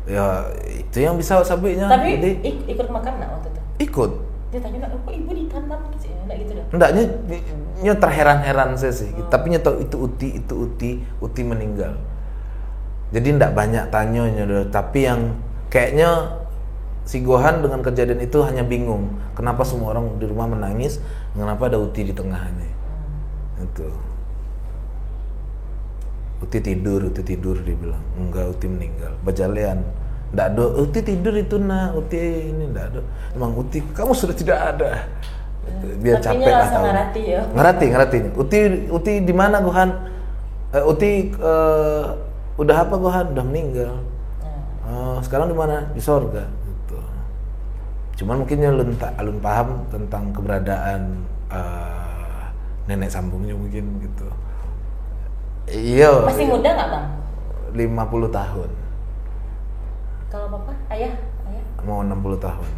Ya itu yang bisa sabinya. Tapi ikut makan nak waktu itu? Ikut. Dia tanya nak, kok ibu ditanam gitu ya? Enggak gitu dah. Enggaknya terheran-heran saya sih. Tapi tahu itu Uti meninggal. Jadi enggak banyak tanyanya, tapi yang kayaknya si Gohan dengan kejadian itu hanya bingung kenapa semua orang di rumah menangis, kenapa ada Uti di tengahnya. Itu. Uti tidur dia bilang. Enggak, Uti meninggal. Bajalean. Enggak ada, Uti tidur itu nak, Uti ini enggak ada. Emang Uti, kamu sudah tidak ada. Biar tapi capek lah tahu. Ngerti. Uti di mana Gohan? Uti udah apa Gohan? Udah meninggal. Sekarang di mana? Di sorga. Gitu. Cuman mungkin alun paham tentang keberadaan nenek sambungnya mungkin gitu. Iya. Masih muda nggak bang? 50 tahun. Kalau papa, ayah? Mau 60 tahun.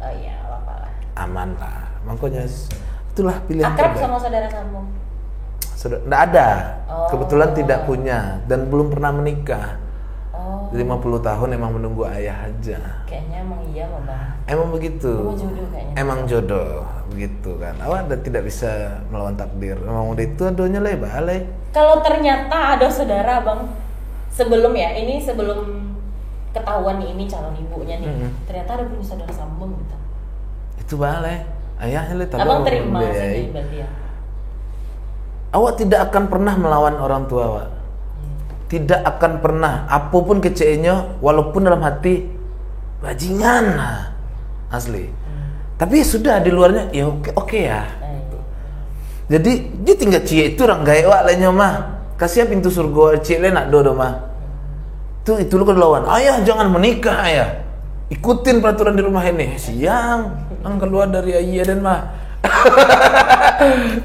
Oh iya, apa lah. Aman lah. Makanya itulah pilihan akrab terbaik. sama saudara sambung? Nggak ada. Kebetulan tidak punya dan belum pernah menikah. 50 tahun emang menunggu ayah aja. Kayaknya emang iya bang. Emang begitu. Emang jodoh kayaknya. Emang jodoh begitu kan. Awak tidak bisa melawan takdir. Emang udah itu adonya balai. Kalau ternyata ada saudara bang, sebelum ketahuan nih ini calon ibunya nih, ternyata ada punya saudara sambung gitu. Itu balai. Ayahnya abang terima sih berarti ya. Awak tidak akan pernah melawan orang tua awak. Tidak akan pernah, apapun kecewanya, walaupun dalam hati bajingan lah, asli. Tapi sudah di luarnya ya oke ya. Jadi dia tinggal cie itu orang gaya awak lainnya mah. Kasih pintu surga cie le nak do mah. Itu lu kan lawan. Ayah jangan menikah ayah. Ikutin peraturan di rumah ini. Siang, keluar dari ayah dan mah.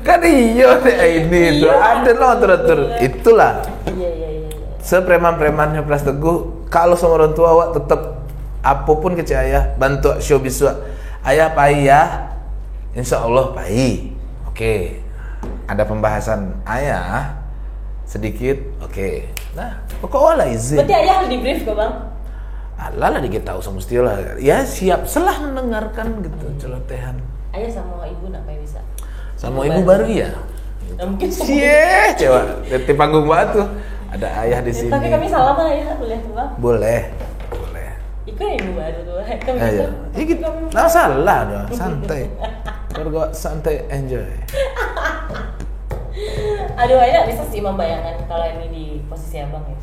Kan iya ini tuh ada loh atur-atur. Itulah. Iya. Sepreman-premannya Pras Teguh, kalau sama orang tua awak tetap apapun kecil ayah, bantu show biswa. Ayah pai ya, insya Allah pai. Oke, ada pembahasan ayah sedikit. Oke. Nah, pokoknya izin. Berarti ayah harus di brief kok bang? Alah lah dikit tahu sama lah. Ya siap, selah mendengarkan gitu celotehan. Ayah sama ibu nak kayak bisa? Sama ibu baru ya. Mungkin. Cie, coba di panggung batu. Ada ayah di sini. Tapi kami salam lah ya, boleh tuh bang? Boleh. Itu yang ibu baru tuh. Ayo. Ikut. Nggak salah dong, santai. Keluarga santai, enjoy. Aduh, ayah bisa sih membayangkan kalau ini di posisi abang ya.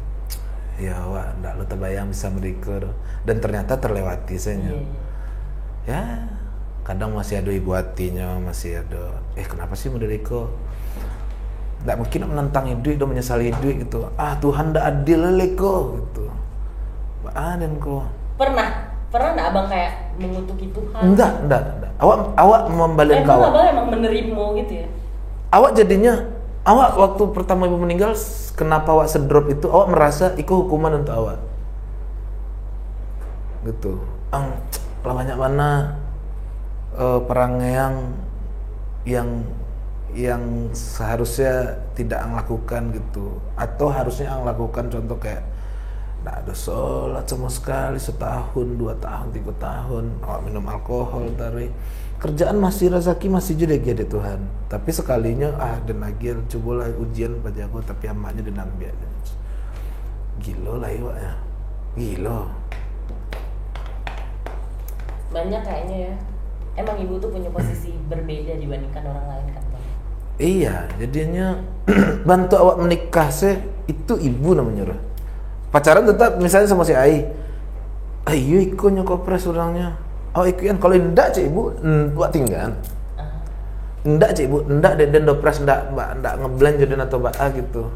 Ya, wah, nggak lo terbayang bisa mereka dan ternyata terlewati saya. Ya, kadang masih ada ibu hatinya, masih ada. Kenapa sih Mereka? Nggak mungkin menentang hidup dan menyesali hidup gitu. Tuhan nggak adil leko gitu. Dan kok. Pernah nggak abang kayak mengutuki Tuhan? Enggak. Awak membalik kau. Abang emang menerima gitu ya? Awak waktu pertama ibu meninggal, kenapa awak sedrop itu? Awak merasa itu hukuman untuk awak. Gitu. Kalau banyak mana perangaian yang seharusnya tidak melakukan gitu, atau harusnya melakukan contoh kayak Nggak ada sholat sama sekali setahun, 2 tahun, 3 tahun. Awak minum alkohol, tarik. Kerjaan masih rezeki masih jadi dia Tuhan. Tapi sekalinya dan lagi cobalah ujian pada aku, tapi amaknya dan ambil. Gila lah iwak ya. Gila. Banyak kayaknya ya. Emang ibu tuh punya posisi berbeda dibandingkan orang lain kan Bang? Iya, jadinya bantu awak menikah itu ibu namanya. Pacaran tetap misalnya sama si Ai. Ayo ikut nyokopres orangnya. Oh ikutan kalau ndak cik ibu buat tinggal. Ndak cik ibu ndak dan dopres ndak ngeblend jadi atau gitu.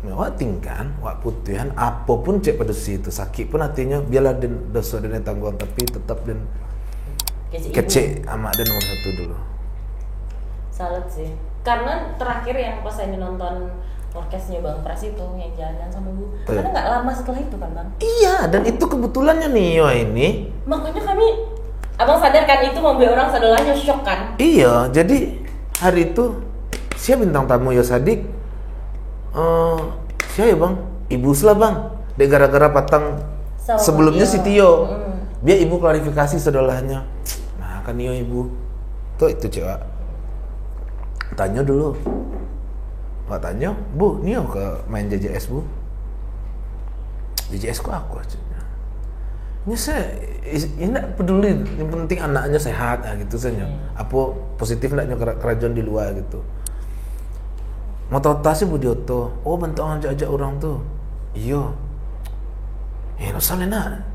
Wak tingkan, wak putihan apapun cek pada situ sakit pun hatinya biarlah den dosa dan tanggung tapi tetap den kece amak den nomor 1 dulu. Salut sih. Karena terakhir yang pas saya nonton podcastnya Bang Pras itu yang jalan sama ibu, karena nggak lama setelah itu kan Bang? Iya, dan itu kebetulannya nih ini. Makanya kami, abang sadar kan itu membuat orang sebelahnya shock kan? Iya, jadi hari itu siapa bintang tamu ya Sadik? Siapa ya Bang? Ibu lah Bang. Dia gara-gara patang So, sebelumnya iya. si Tio. Biar ibu klarifikasi saudaranya. Nah kan iya ibu. Tuh itu cewek. Tanya dulu. Wak tanya, Bu, Nio ke main JJS Bu? JJS kok aku aja. Ini saya tidak peduli, yang penting anaknya sehat gitu saja. Apa positif enggaknya kerajaan di luar gitu. Mau tahu sih Bu Dioto, oh bentuk ajak orang tuh. Iya. Nggak salah nak.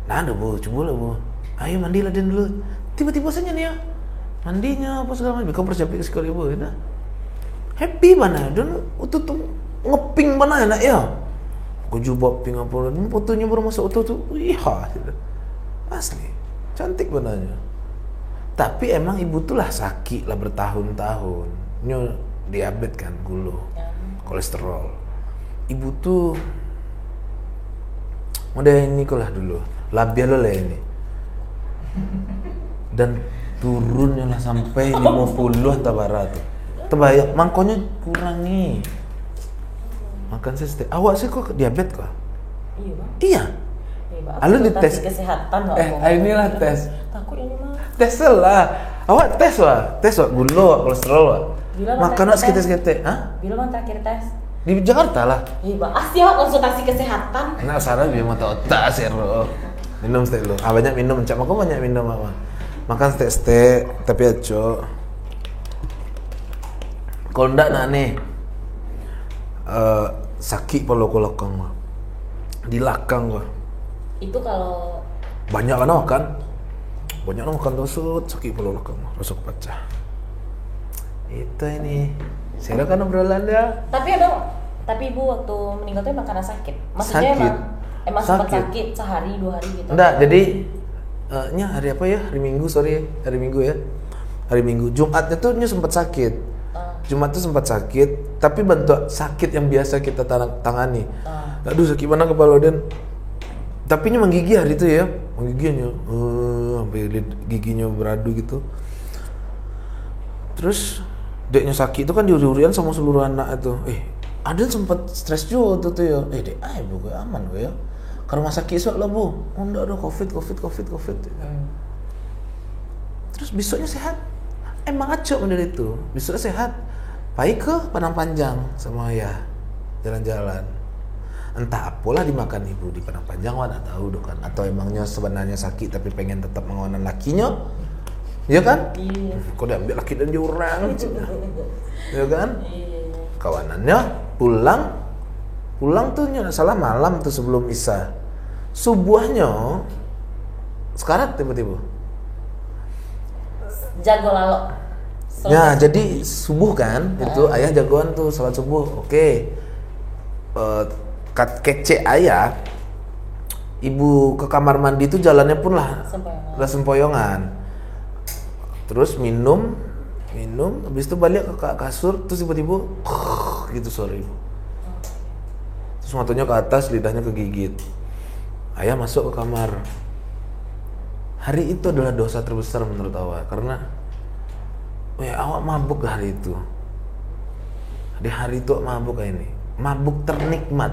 Nah ada Bu, coba lah Bu. Ayo mandilah den dulu. Tiba-tiba saja nih ya. Mandinya apa segala macam. Kau persiapin ke sekolah ibu, ya. Happy mana? Dan itu tuh ngeping mana enak ya. Aku jubah ping apa? Ini fotonya baru masuk tuh. Iya, asli cantik benarnya. Tapi emang ibu tuh lah sakit lah bertahun-tahun. Nyo diabetes kan, gula, kolesterol. Ibu tuh model ini lah dulu, labial lo lah ini. Dan turunnya lah sampai 50 tabara tuh. Terbayang, mangkonya kurang nih. Makan saya setiap. Awak sih kok diabetes kok? Iya Bang. Iya. Lalu dites kesehatan inilah tes. Takut ini mah. Tes lah. Awak tes wah, gula, kolesterol wah. Makan sekitar-sekitar, hah? Bila Bang terakhir tes? Di Jakarta lah. Iya Bang, awak konsultasi kesehatan. Nah, sarah biar mau tahu tak sero. Minum steak lo. Banyak minum, cak aku banyak minum apa. Makan steak, tapi aco. Kalau ndak nak nih sakit pelok-pelokang mah. Di lakang mah. Itu kalau Banyak kan? Banyak makan tusut, sakit pelok-pelokang mah. Rasuk pecah. Itu ini. Saya kan obrolan dia. Tapi ibu waktu meninggal tuh emang karena sakit. Maksudnya Sakit. emang sempat sakit sehari 2 hari gitu. Enggak, jadi hari apa ya? Hari Minggu ya. Hari Minggu. Jumatnya tuh sempat sakit. Jumat tuh sempat sakit, tapi bentuk sakit yang biasa kita tangani. Aduh sakit mana kepala dan tapi nya menggigih hari itu ya, menggigihnya, sampai giginya beradu gitu. Terus deknya sakit itu kan diuri-urian sama seluruh anak itu. Ada sempat stres juga tuh ya. Dek, bu gue aman gue ya. Ke rumah sakit esok lah bu. Oh enggak ada covid. Terus besoknya sehat. Emang acok bener itu. Besoknya sehat. Pai ke Padang Panjang sama ayah jalan-jalan. Entah apalah dimakan ibu di Padang Panjang, wah nggak tahu kan. Atau emangnya sebenarnya sakit tapi pengen tetap mengawanan lakinya, ya kan? Iya. Kau udah ambil laki dan jurang, ya kan? Iya. Kawanannya pulang tuh salah malam tuh sebelum isya. Subuhnya sekarat tiba-tiba. Jago lalo. Ya, jadi subuh kan, itu ayah jagoan tuh salat subuh. Oke. Kece ayah, ibu ke kamar mandi itu jalannya pun lah sempoyongan. Terus minum, habis itu balik ke kasur, terus tiba-tiba gitu suara ibu. Terus matanya ke atas, lidahnya kegigit. Ayah masuk ke kamar. Hari itu adalah dosa terbesar menurut awak, karena awak mabuk hari itu. Di hari itu awak mabuk kayak ini. Mabuk ternikmat.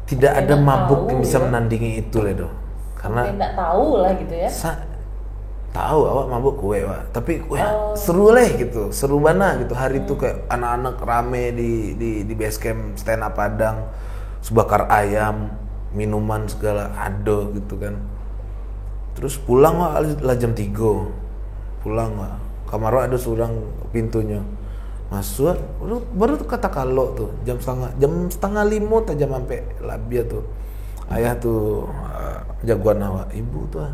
tidak ada Enak mabuk tahu, yang bisa ya. menandingi itu Ledo. Karena Kayak nggak tahu lah gitu ya. tahu awak mabuk kue Wak. Tapi seru lah gitu, seru banget gitu hari itu kayak anak-anak rame di base camp stand up Padang, sebakar ayam, minuman segala ada gitu kan. Terus pulang Wak lah jam 3. Pulang Wak. Kamar Wak ada seorang pintunya. Masuk baru tuh kata kalau tuh jam setengah 5 jam sampai labia tuh. Ayah tuh jagoan awak, ibu tuh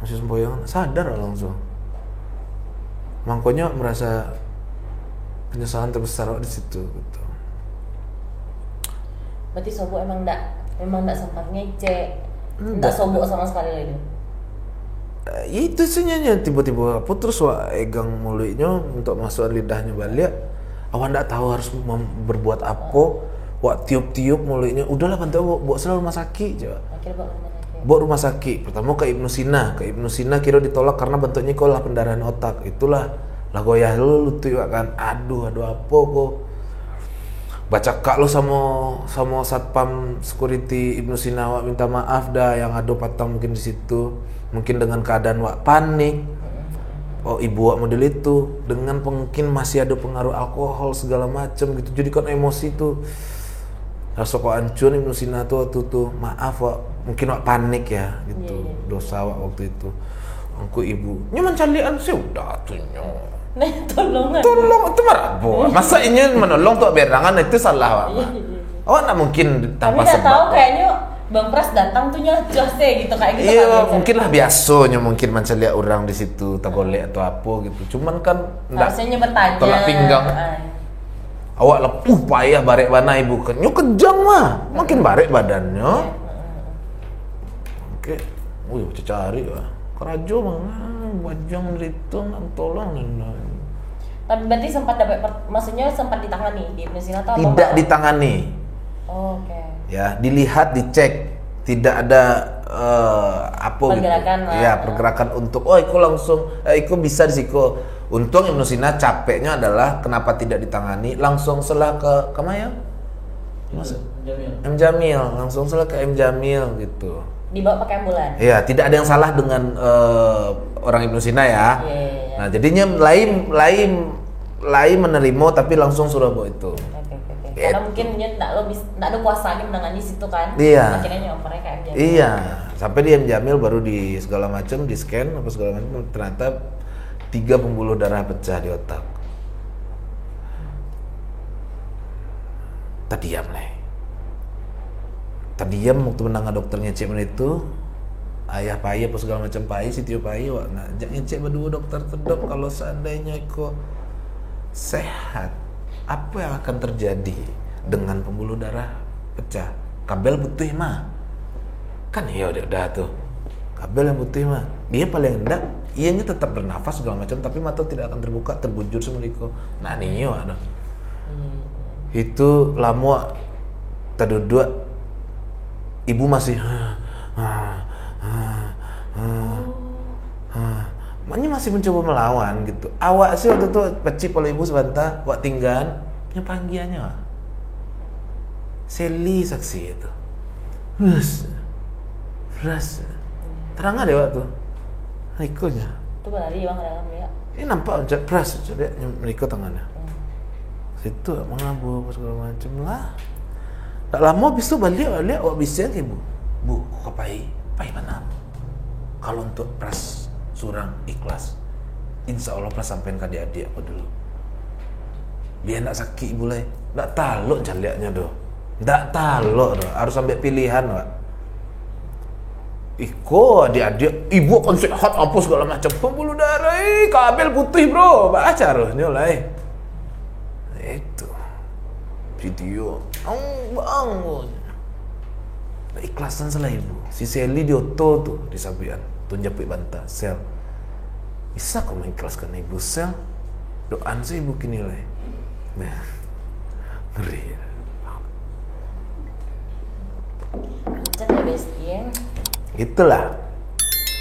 masih semboyang, sadar langsung. Makanya merasa penyesalan terbesar di situ gitu. Berarti Sobo emang enggak sempat ngecek. Enggak Sobo sama sekali lagi. Ya itu senyanya tiba-tiba apa terus wak egang mulutnya untuk masuk lidahnya balik. Awak ndak tahu harus berbuat apa. Wak tiup-tiup mulutnya. Udahlah bantu bawa selalu rumah sakit coba. Akhirnya bawa rumah sakit. Bawa rumah sakit. Pertama ke Ibnu Sina kira ditolak karena bentuknya kok lah pendarahan otak. Itulah lah goyah lu tuh kan. Aduh apa kok. Baca kak lo sama satpam security Ibnu Sina wak minta maaf dah yang ada patang mungkin di situ. Mungkin dengan keadaan wak panik. Oh ibu wak model itu dengan mungkin masih ada pengaruh alkohol segala macam gitu. Jadi kan emosi tuh rasa kok hancur Ibnu Sina tuh waktu tuh maaf wak mungkin wak panik ya gitu. Dosa wak waktu itu. Aku ibu nyaman calian sih udah tuh Nah, tolong itu marah masa ini menolong tuh berangan itu salah wak. Awak nak mungkin tapi tanpa nggak sebab. tahu kayaknya Bang Pras datang tuh jose gitu kayak gitu. Iya, mungkin lah biasanya mungkin mencari orang di situ tak boleh atau apa gitu. Cuman kan harusnya bertanya. tolak pinggang. Awak lepuh payah barek bana ibu kan. Nyo kejang mah, makin barek badannya. Oke, cari wah. Kerajo mana wajang itu nggak tolong. Tapi berarti sempat maksudnya sempat ditangani di Ibnu Sina atau Tidak ditangani. Oh, oke. Ya, dilihat, dicek, tidak ada apa pergerakan gitu. Ya, pergerakan untuk iku langsung iku bisa disiko. Untung Ibnu Sina capeknya adalah kenapa tidak ditangani, langsung selah ke mana? M Jamil, langsung selah ke M Jamil gitu. Dibawa pakai ambulan. Iya, tidak ada yang salah dengan orang Ibnu Sina ya. Iya. Nah, jadinya lain menerima tapi langsung Surabaya itu. Oke. Karena mungkin dia nggak ada kuasanya menangani situ kan. Iya. Akhirnya nyampernya ke M Jamil. Iya, sampai di M Jamil baru di segala macam di scan apa segala macam ternyata 3 pembuluh darah pecah di otak. Terdiam lah. Terdiam waktu menangga dokternya cek itu ayah pai apa segala macam pai sitio pai wak nah jangan cek berdua dokter terdok kalau seandainya kok sehat apa yang akan terjadi dengan pembuluh darah pecah kabel putih mah kan ya udah tuh kabel yang putih mah dia paling hendak ianya tetap bernafas segala macam tapi mata tidak akan terbuka terbujur semeliko nah nih ada itu lama terduduk ibu masih makanya masih mencoba melawan gitu. Awak sih waktu itu pecip oleh ibu sebentar, wak tinggal, punya panggilannya wak. Seli saksi itu. Ras. Terang ada waktu. Ikonya. Itu berlari bang dalam ya. Ini nampak ucap pras, dia mereka tangannya. Situ mengabu segala macam lah. Tak lama habis tu balik awak bising ke ibu. Bu, kok pai mana? Kalau untuk pras surang ikhlas. Insya Allah pras sampein ke adik aku dulu. Biar nak sakit ibu lai. Tak taluk jaliaknya doh. Tak taluk doh. Harus ambil pilihan wak. Iko adik-adik ibu akan sehat apa segala macam pembuluh darah kabel putih bro baca rohnya lah itu video bangun ikhlasan salah ibu si Seli dioto tuh di sabian tuh japik bantah sel bisa kau mengikhlaskan ibu sel doan sih ibu kini lah ngeri Macet ya bestie. Itulah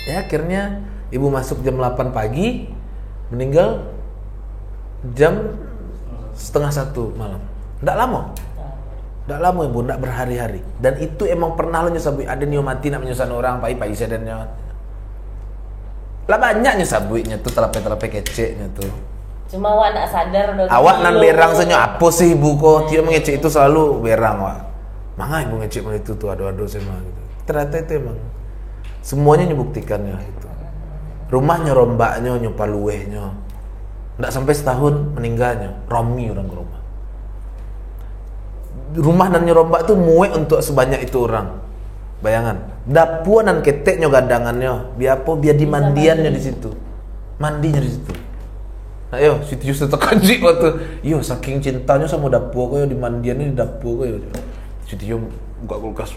ya akhirnya ibu masuk jam 8 pagi meninggal jam 12:30 malam. Nggak lama Ndak lama ibu, ndak berhari-hari. Dan itu emang pernah lo nyusabui, ada nio mati nak menyusan orang, pai-pai sedannya. Lah banyak nyusabuinya tuh, telape-telape keceknya tuh. Cuma awak nak sadar udah Awak nan berang senyo apa sih ibu kok? Dia mengecek itu selalu berang wak. Mangga ibu ngecek itu tuh, aduh-aduh sama gitu. Ternyata itu emang semuanya nyebuktikannya itu. Rumahnya rombaknya, nyopaluehnya. Ndak sampai setahun meninggalnya, Romi orang ke rumah. Rumah nan nyerombak tuh muek untuk sebanyak itu orang. Bayangan. Dapur nan keteknya gadangannya, biar dimandiannya di situ. Mandinya di situ. Nah, yo, situ justru tekan sih waktu. Yo, saking cintanya sama dapur kok yo dimandiannya di dapur kok yo. Situ yo buka kulkas.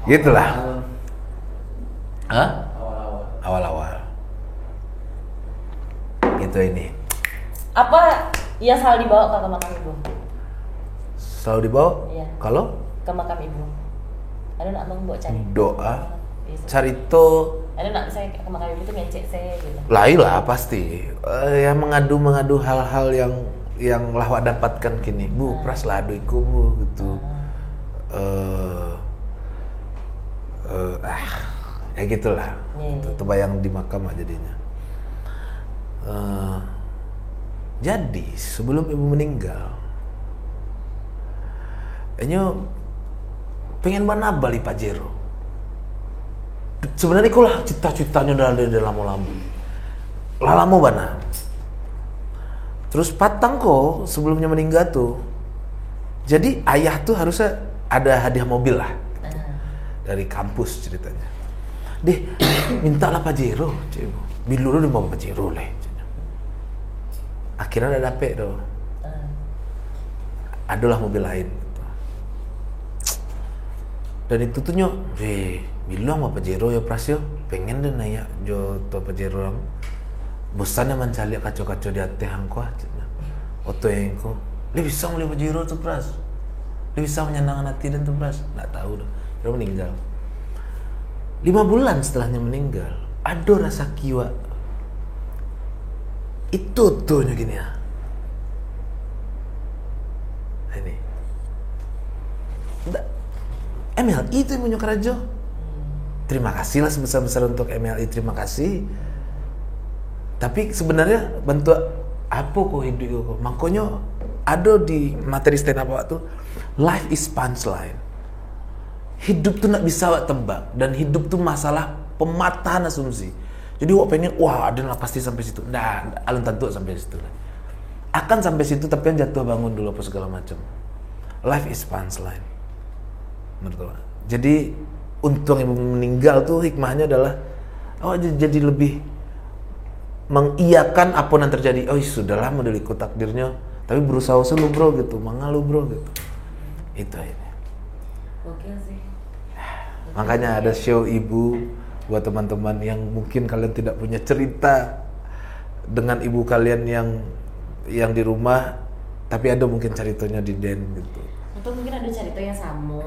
Gitulah. Hah? Awal-awal. Gitu ini. Apa yang selalu dibawa ke makam ibu? Selalu dibawa? Iya. Kalau? Ke makam ibu. Ada nak abang bawa cari? Doa. Biasa. Carito. Ada nak saya ke makam ibu tuh ngecek saya gitu. Lah pasti. Yang mengadu hal-hal yang lawak dapatkan kini. Bu, pras ladu iku bu gitu. Ya gitulah. Itu bayang di makam aja jadinya. Jadi sebelum ibu meninggal, Enyo pengen mana balik Pajero. Sebenarnya ikulah cita-citanya dari lama-lama. Lama bana. Terus patang kok sebelumnya meninggal tuh. Jadi ayah tuh harusnya ada hadiah mobil lah. Dari kampus ceritanya. Deh, mintalah Pajero, Bilu lu mau Pajero leh. Akhirnya ada dapet tuh. Adalah mobil lain. Dan itu tuh nyok, bilang apa Pajero ya Pras yo, pengen deh nanya jo to Pajero orang. Bosannya mencari kacau-kacau di hati hangko. Oto yang ko, dia bisa ngeliat Pajero tuh Pras. Dia bisa menyenangkan hati dan tuh Pras. Nggak tahu dah. Dia meninggal. 5 bulan setelahnya meninggal, ada rasa kiwa. Itu tuh gini ya. Ini. MLI itu yang punya kerajo. Terima kasih lah sebesar-besar untuk MLI, terima kasih. Tapi sebenarnya bentuk apa kok hidup kok? Makanya ada di materi stand up waktu, life is punchline. Hidup tuh nggak bisa wak tebak, dan hidup tuh masalah pematahan asumsi. Jadi wak pengen, wah ada pasti sampai situ. Nah, alun tentu sampai situ. Akan sampai situ tapi yang jatuh bangun dulu apa segala macam. Life is punchline. Menurut wak. Jadi untung ibu meninggal tuh hikmahnya adalah, jadi lebih mengiyakan apa yang terjadi. Oh sudahlah mendelikut takdirnya, tapi berusaha selu bro gitu, mangalu bro gitu. Itu ini. Oke sih. Makanya ada show ibu buat teman-teman yang mungkin kalian tidak punya cerita dengan ibu kalian yang di rumah, tapi ada mungkin ceritanya di Den gitu. Atau mungkin ada cerita yang sama,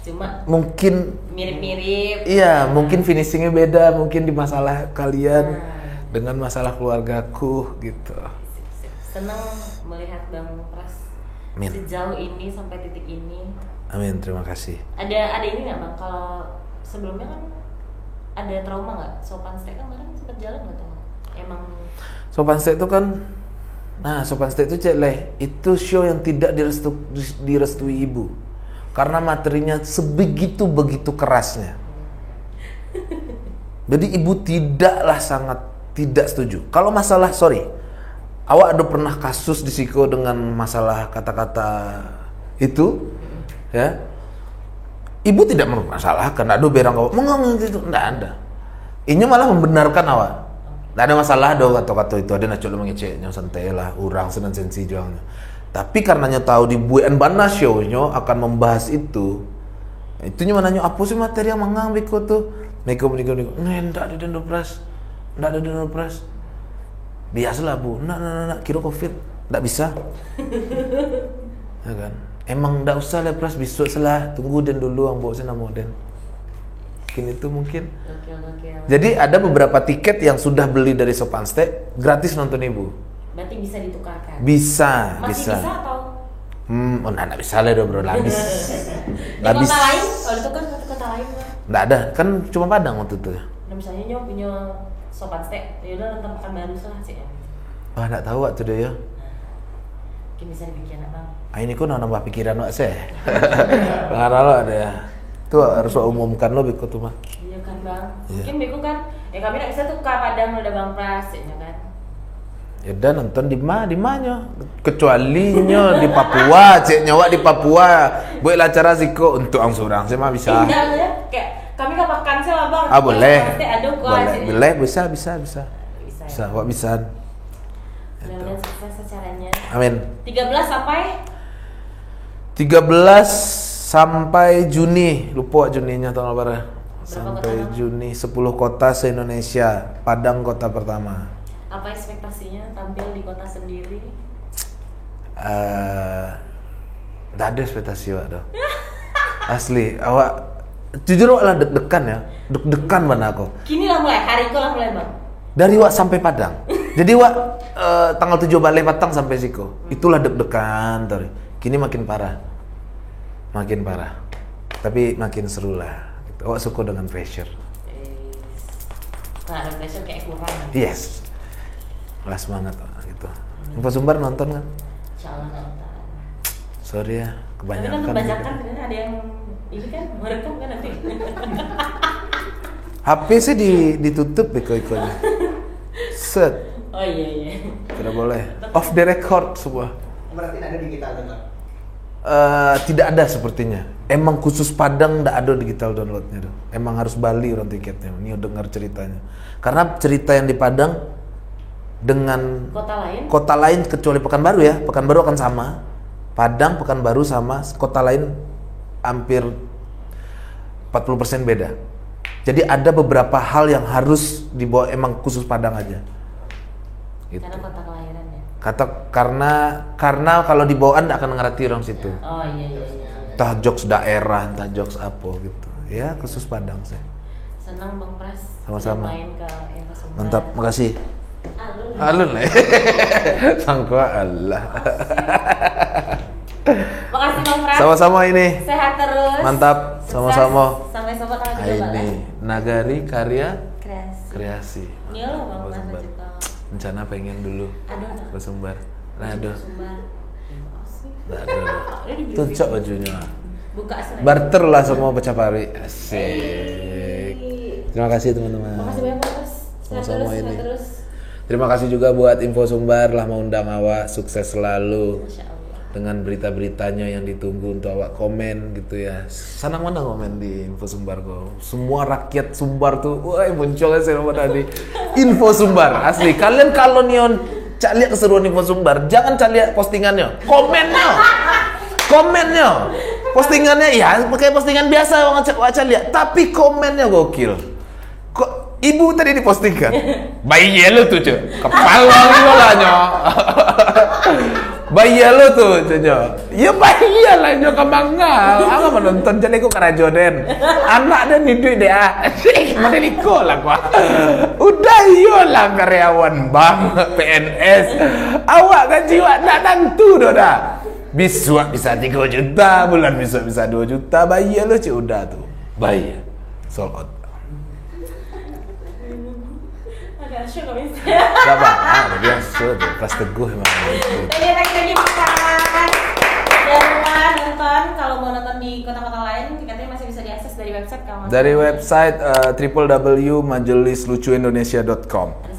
cuma mungkin mirip-mirip. Iya, mungkin finishingnya beda, mungkin di masalah kalian dengan masalah keluargaku gitu. Senang melihat Bang Pras sejauh ini sampai titik ini. Amin, terima kasih. Ada ini nggak Bang? Kalau sebelumnya kan ada trauma nggak? Sopan Stay kan kemarin sempat jalan nggak tuh? Emang Sopan Stay itu kan, Sopan Stay itu itu show yang tidak direstui ibu, karena materinya begitu kerasnya. Jadi ibu tidaklah sangat tidak setuju. Kalau masalah, awak ada pernah kasus di Siko dengan masalah kata-kata itu, ya? Ibu tidak mempermasalahkan, ada berang awak mengomong itu, enggak ada. Ini malah membenarkan awak. Nggak ada masalah dong kata-kata itu, ada nak coba mengeceknya santai lah, orang senang sensi juangnya. Tapi karenanya tahu di Buan Bana show-nya akan membahas itu nya nanya apa sih materi yang mengambil kau tuh? Neko, nggak ada dendam pras. Biasalah bu, nak kira covid, nggak bisa. Ya kan? Emang nggak usah lah pras, besok selah, tunggu Den dulu, yang bawa saya nama Den. Itu mungkin. Oke. Jadi ada beberapa tiket yang sudah beli dari Sopan Stay gratis nonton ibu. Berarti bisa ditukarkan. Bisa, Masih bisa atau? Oh, nggak bisa lah bro, habis. Di kota lain, kalau itu kan kota lain lah. Nggak ada, kan cuma Padang waktu itu. Nah misalnya nyob punya sopan steak, ya udah nonton Pekanbaru salah sih. Wah, nggak tahu waktu dia ya. Mungkin bisa dibikin apa? Ini kok nambah pikiran wak saya. Karena lo ada ya. Itu harus umumkan lo beko tuh mah. Iya kan bang. Iya. Mungkin beko kan. Kami nggak bisa tukar Padang udah Bang Pras, ya kan? Ya udah nonton di mana? Kecuali nyo di Papua, cek nyawa di Papua. Buat acara Ziko untuk angsurang, saya mah bisa. Enggak ya, kayak kami kapakan sih lah bang. Ah boleh. Pasti ada kok. Boleh, bisa. Bisa. Bisa, wak bisa. Mudah-mudahan sukses acaranya. Amin. 13 sampai 13 sampai Juni, lupa Juninya tanggal berapa? Sampai kota, Juni 10 kota se-Indonesia, Padang kota pertama. apa ekspektasinya tampil di kota sendiri? Nggak ada ekspektasi wak dong. Asli, awak jujur wak lah deg-degan ya, deg-degan mana aku. Kini lah mulai, hari itu lah mulai bang. Dari wak sampai Padang. Jadi wak tanggal 7 balik Patang sampai Siko. Itulah deg-degan tadi. Kini makin parah. Tapi makin seru lah. Gitu. Wak suka dengan pressure. Nah, ada pressure kayak kurang. Yes. Kelas semangat gitu. Info Sumbar nonton kan? Insyaallah nonton. Sorry ya, Tapi kebanyakan. kan kebanyakan karena ada yang ini kan merekam kan nanti. HP sih ditutup iko-ikonya. Set. Oh iya. Tidak boleh. Off the record semua. Berarti ada digital download. Tidak ada sepertinya. Emang khusus Padang tidak ada digital downloadnya. Emang harus Bali orang tiketnya. Ini dengar ceritanya. Karena cerita yang di Padang dengan kota lain kecuali Pekanbaru ya. Pekanbaru akan sama. Padang, Pekanbaru sama. Kota lain hampir 40% beda. Jadi ada beberapa hal yang harus dibawa emang khusus Padang aja. Gitu. Karena kota kelahirannya. Karena kalau dibawaan nggak akan ngerti orang situ. Oh iya. Entah jokes daerah, entah jokes apa gitu. Ya khusus Padang sih. Senang Bang Pras. Sama-sama. Main ke Info Sumbar. Mantap, makasih. Alun. Sangka Allah. Makasih Bang Pras. Sama-sama ini. Sehat terus. Mantap, Sukses. sama-sama. Sampai sobat tanggal 13. Ini Nagari Karya Kreasi. Kreasi. Iya loh Bang Pras Sumbar. juga. Rencana pengen dulu Aduh. ke Sumbar. Nah, aduh. Sumbar. Nggak ada. Tuh cok bajunya. Buka senang. Barter lah semua pecah pari. Asik. Terima kasih teman-teman. Makasih banyak Bang Pras. Sehat Sama-sama terus, ini. sehat terus. Terima kasih juga buat Info Sumbar lah mau undang awak, sukses selalu Masya Allah. dengan berita-beritanya yang ditunggu untuk awak komen gitu ya. Senang mana komen di Info Sumbar kok. Semua rakyat Sumbar tuh, wah munculnya saya tadi. Info Sumbar asli. Kalian kalau nion cak lihat keseruan Info Sumbar, jangan cak lihat postingannya, komennya. Postingannya ya pakai postingan biasa wajah lihat, tapi komennya gokil. Kok ibu tadi dipostingkan? Bayi yellow tuh cuy, kepala lo lah nyo. Bayi yellow tuh cuy. Ya bayi lah nyo kemangal. Aku menonton jadi aku kerajonen. Anak dan hidup dia. Mana niko lah gua. Udah iyo lah karyawan bank PNS. Awak gaji wak nak tentu dah. Bisa 3 juta, bulan bisa 2 juta, bayar lo cik udah tuh. Bayar. Sold out. Agak syok gak bisa. Gak apa, biasa tuh, Pras Teguh emang gitu. Thank you makan. Jangan lupa nonton, kalau mau nonton di kota-kota lain, tiketnya masih bisa diakses dari website kalau nggak Dari salah. website www.majelislucuindonesia.com.